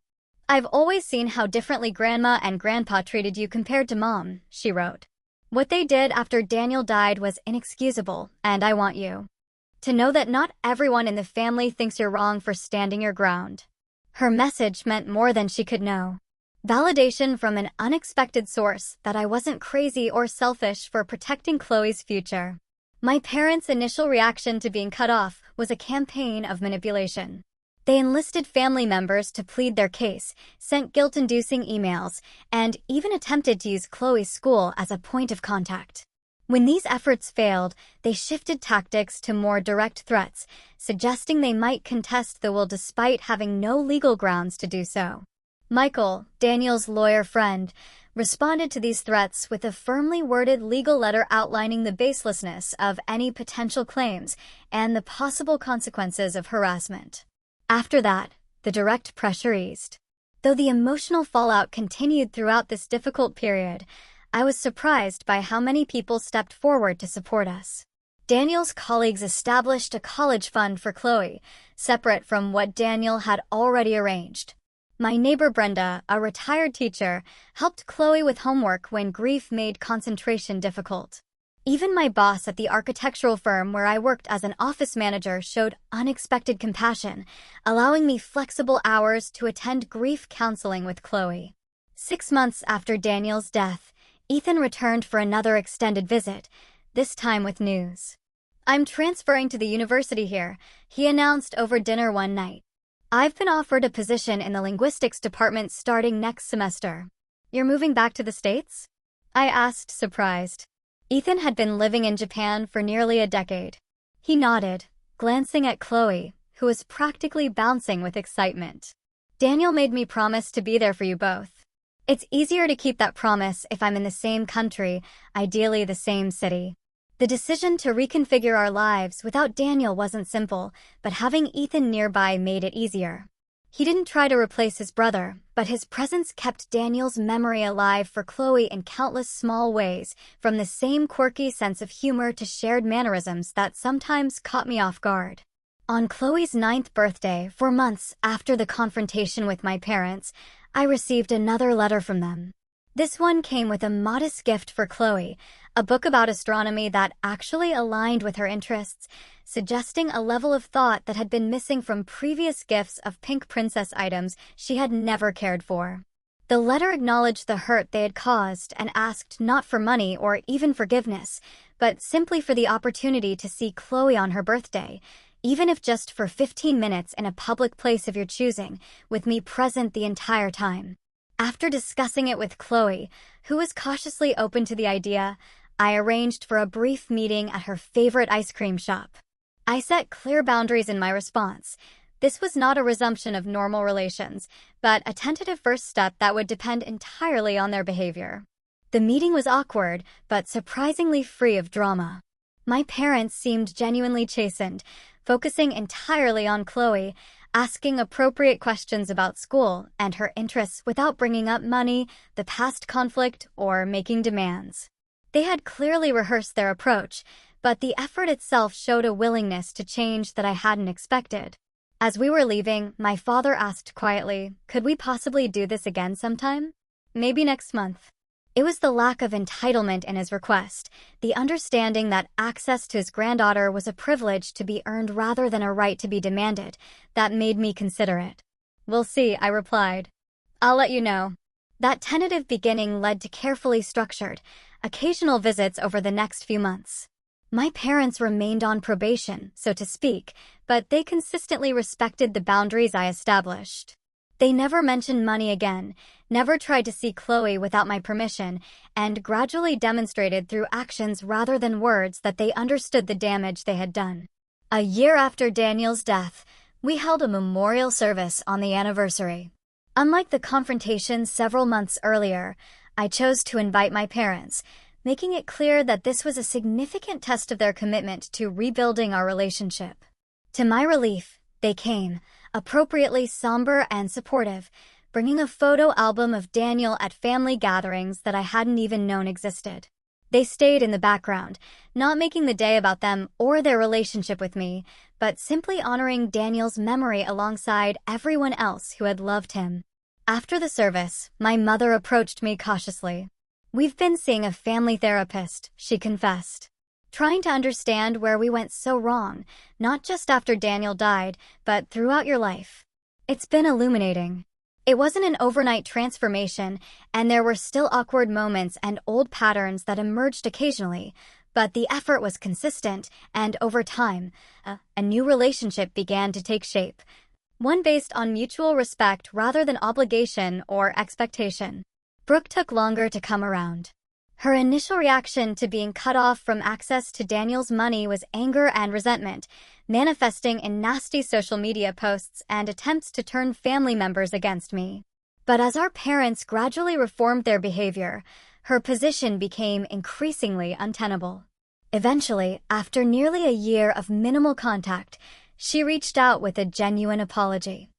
"I've always seen how differently Grandma and Grandpa treated you compared to Mom," she wrote. "What they did after Daniel died was inexcusable, and I want you To know that not everyone in the family thinks you're wrong for standing your ground. Her message meant more than she could know. Validation from an unexpected source that I wasn't crazy or selfish for protecting Chloe's future. My parents' initial reaction to being cut off was a campaign of manipulation. They enlisted family members to plead their case, sent guilt-inducing emails, and even attempted to use Chloe's school as a point of contact. When these efforts failed, they shifted tactics to more direct threats, suggesting they might contest the will despite having no legal grounds to do so. Michael, Daniel's lawyer friend, responded to these threats with a firmly worded legal letter outlining the baselessness of any potential claims and the possible consequences of harassment. After that, the direct pressure eased. Though the emotional fallout continued throughout this difficult period, I was surprised by how many people stepped forward to support us. Daniel's colleagues established a college fund for Chloe, separate from what Daniel had already arranged. My neighbor Brenda, a retired teacher, helped Chloe with homework when grief made concentration difficult. Even my boss at the architectural firm where I worked as an office manager showed unexpected compassion, allowing me flexible hours to attend grief counseling with Chloe. 6 months after Daniel's death, Ethan returned for another extended visit, this time with news. "I'm transferring to the university here," he announced over dinner one night. "I've been offered a position in the linguistics department starting next semester." "You're moving back to the States?" I asked, surprised. Ethan had been living in Japan for nearly a decade. He nodded, glancing at Chloe, who was practically bouncing with excitement. "Daniel made me promise to be there for you both. It's easier to keep that promise if I'm in the same country, ideally the same city." The decision to reconfigure our lives without Daniel wasn't simple, but having Ethan nearby made it easier. He didn't try to replace his brother, but his presence kept Daniel's memory alive for Chloe in countless small ways, from the same quirky sense of humor to shared mannerisms that sometimes caught me off guard. On Chloe's 9th birthday, 4 months after the confrontation with my parents, I received another letter from them. This one came with a modest gift for Chloe, a book about astronomy that actually aligned with her interests, suggesting a level of thought that had been missing from previous gifts of pink princess items she had never cared for. The letter acknowledged the hurt they had caused and asked not for money or even forgiveness, but simply for the opportunity to see Chloe on her birthday, even if just for 15 minutes in a public place of your choosing, with me present the entire time. After discussing it with Chloe, who was cautiously open to the idea, I arranged for a brief meeting at her favorite ice cream shop. I set clear boundaries in my response. This was not a resumption of normal relations, but a tentative first step that would depend entirely on their behavior. The meeting was awkward, but surprisingly free of drama. My parents seemed genuinely chastened, focusing entirely on Chloe, asking appropriate questions about school and her interests without bringing up money, the past conflict, or making demands. They had clearly rehearsed their approach, but the effort itself showed a willingness to change that I hadn't expected. As we were leaving, my father asked quietly, "Could we possibly do this again sometime? Maybe next month." It was the lack of entitlement in his request, the understanding that access to his granddaughter was a privilege to be earned rather than a right to be demanded, that made me consider it. "We'll see," I replied. "I'll let you know." That tentative beginning led to carefully structured, occasional visits over the next few months. My parents remained on probation, so to speak, but they consistently respected the boundaries I established. They never mentioned money again, never tried to see Chloe without my permission, and gradually demonstrated through actions rather than words that they understood the damage they had done. A year after Daniel's death, we held a memorial service on the anniversary. Unlike the confrontation several months earlier, I chose to invite my parents, making it clear that this was a significant test of their commitment to rebuilding our relationship. To my relief, they came, appropriately somber and supportive, bringing a photo album of Daniel at family gatherings that I hadn't even known existed. They stayed in the background, not making the day about them or their relationship with me, but simply honoring Daniel's memory alongside everyone else who had loved him. After the service, my mother approached me cautiously. "We've been seeing a family therapist," she confessed. trying to understand where we went so wrong, not just after Daniel died, but throughout your life. It's been illuminating. It wasn't an overnight transformation, and there were still awkward moments and old patterns that emerged occasionally, but the effort was consistent, and over time, a new relationship began to take shape. One based on mutual respect rather than obligation or expectation. Brooke took longer to come around. Her initial reaction to being cut off from access to Daniel's money was anger and resentment, manifesting in nasty social media posts and attempts to turn family members against me. But as our parents gradually reformed their behavior, her position became increasingly untenable. Eventually, after nearly a year of minimal contact, she reached out with a genuine apology.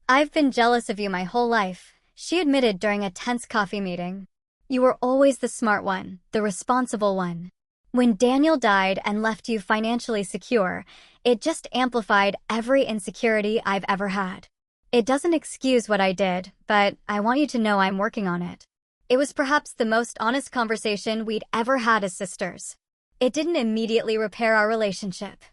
"I've been jealous of you my whole life," she admitted during a tense coffee meeting. "You were always the smart one, the responsible one. When Daniel died and left you financially secure, it just amplified every insecurity I've ever had. It doesn't excuse what I did, but I want you to know I'm working on it." It was perhaps the most honest conversation we'd ever had as sisters. It didn't immediately repair our relationship,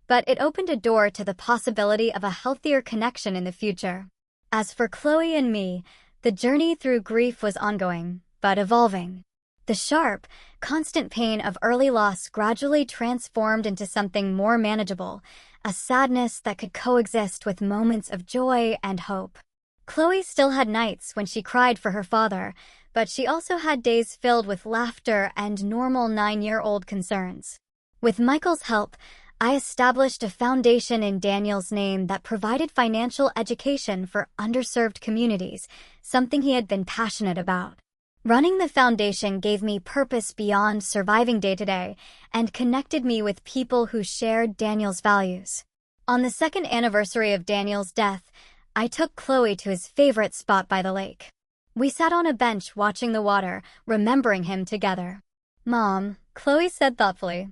but it opened a door to the possibility of a healthier connection in the future. As for Chloe and me, the journey through grief was ongoing, but evolving. The sharp, constant pain of early loss gradually transformed into something more manageable, a sadness that could coexist with moments of joy and hope. Chloe still had nights when she cried for her father, but she also had days filled with laughter and normal 9-year-old concerns. With Michael's help, I established a foundation in Daniel's name that provided financial education for underserved communities, something he had been passionate about. Running the foundation gave me purpose beyond surviving day-to-day and connected me with people who shared Daniel's values. On the second anniversary of Daniel's death, I took Chloe to his favorite spot by the lake. We sat on a bench watching the water, remembering him together. "Mom," Chloe said thoughtfully,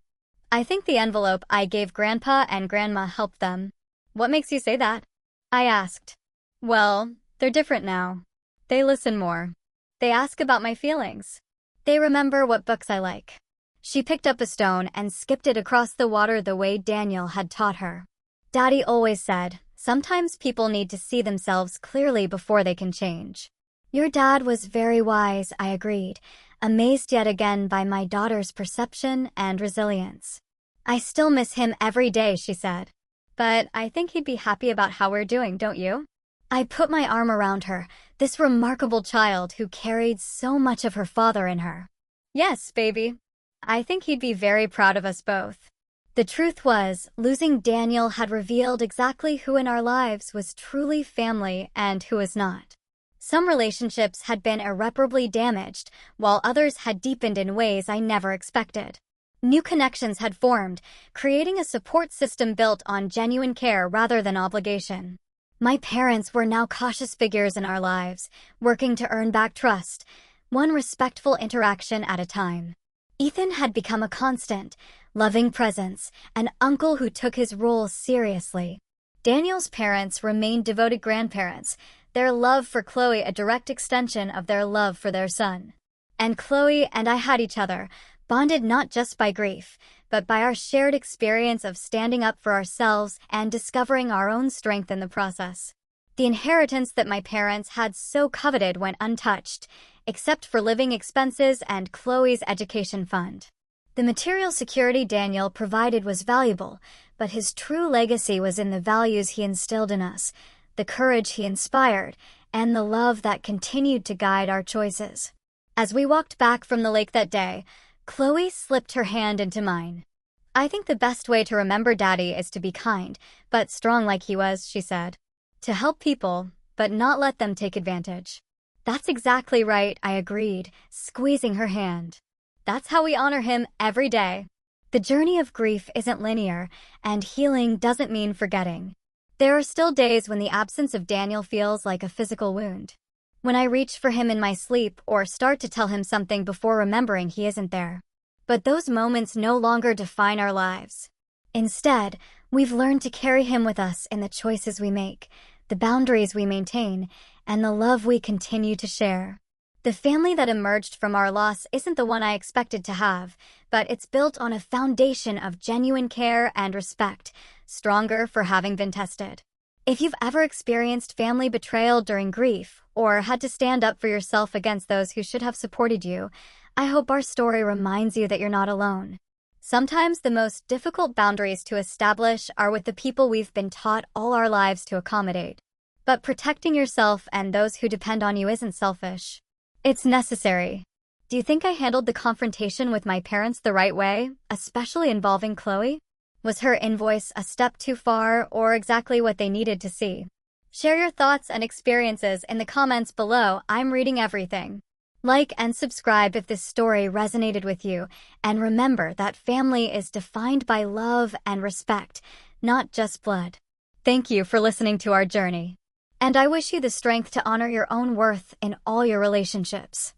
"I think the envelope I gave Grandpa and Grandma helped them." "What makes you say that?" I asked. "Well, they're different now. They listen more. They ask about my feelings. They remember what books I like." She picked up a stone and skipped it across the water the way Daniel had taught her. "Daddy always said, sometimes people need to see themselves clearly before they can change." "Your dad was very wise," I agreed, amazed yet again by my daughter's perception and resilience. "I still miss him every day," she said. "But I think he'd be happy about how we're doing, don't you?" I put my arm around her, this remarkable child who carried so much of her father in her. "Yes, baby. I think he'd be very proud of us both." The truth was, losing Daniel had revealed exactly who in our lives was truly family and who was not. Some relationships had been irreparably damaged, while others had deepened in ways I never expected. New connections had formed, creating a support system built on genuine care rather than obligation. My parents were now cautious figures in our lives, working to earn back trust, one respectful interaction at a time. Ethan had become a constant, loving presence, an uncle who took his role seriously. Daniel's parents remained devoted grandparents, their love for Chloe a direct extension of their love for their son. And Chloe and I had each other, bonded not just by grief, but by our shared experience of standing up for ourselves and discovering our own strength in the process. The inheritance that my parents had so coveted went untouched, except for living expenses and Chloe's education fund. The material security Daniel provided was valuable, but his true legacy was in the values he instilled in us, the courage he inspired, and the love that continued to guide our choices. As we walked back from the lake that day, Chloe slipped her hand into mine. "I think the best way to remember Daddy is to be kind, but strong like he was," she said. "To help people, but not let them take advantage." "That's exactly right," I agreed, squeezing her hand. "That's how we honor him every day." The journey of grief isn't linear, and healing doesn't mean forgetting. There are still days when the absence of Daniel feels like a physical wound. When I reach for him in my sleep or start to tell him something before remembering he isn't there. But those moments no longer define our lives. Instead, we've learned to carry him with us in the choices we make, the boundaries we maintain, and the love we continue to share. The family that emerged from our loss isn't the one I expected to have, but it's built on a foundation of genuine care and respect, stronger for having been tested. If you've ever experienced family betrayal during grief, or had to stand up for yourself against those who should have supported you, I hope our story reminds you that you're not alone. Sometimes the most difficult boundaries to establish are with the people we've been taught all our lives to accommodate. But protecting yourself and those who depend on you isn't selfish. It's necessary. Do you think I handled the confrontation with my parents the right way, especially involving Chloe? Was her invoice a step too far, or exactly what they needed to see? Share your thoughts and experiences in the comments below. I'm reading everything. Like and subscribe if this story resonated with you, and remember that family is defined by love and respect, not just blood. Thank you for listening to our journey. And I wish you the strength to honor your own worth in all your relationships.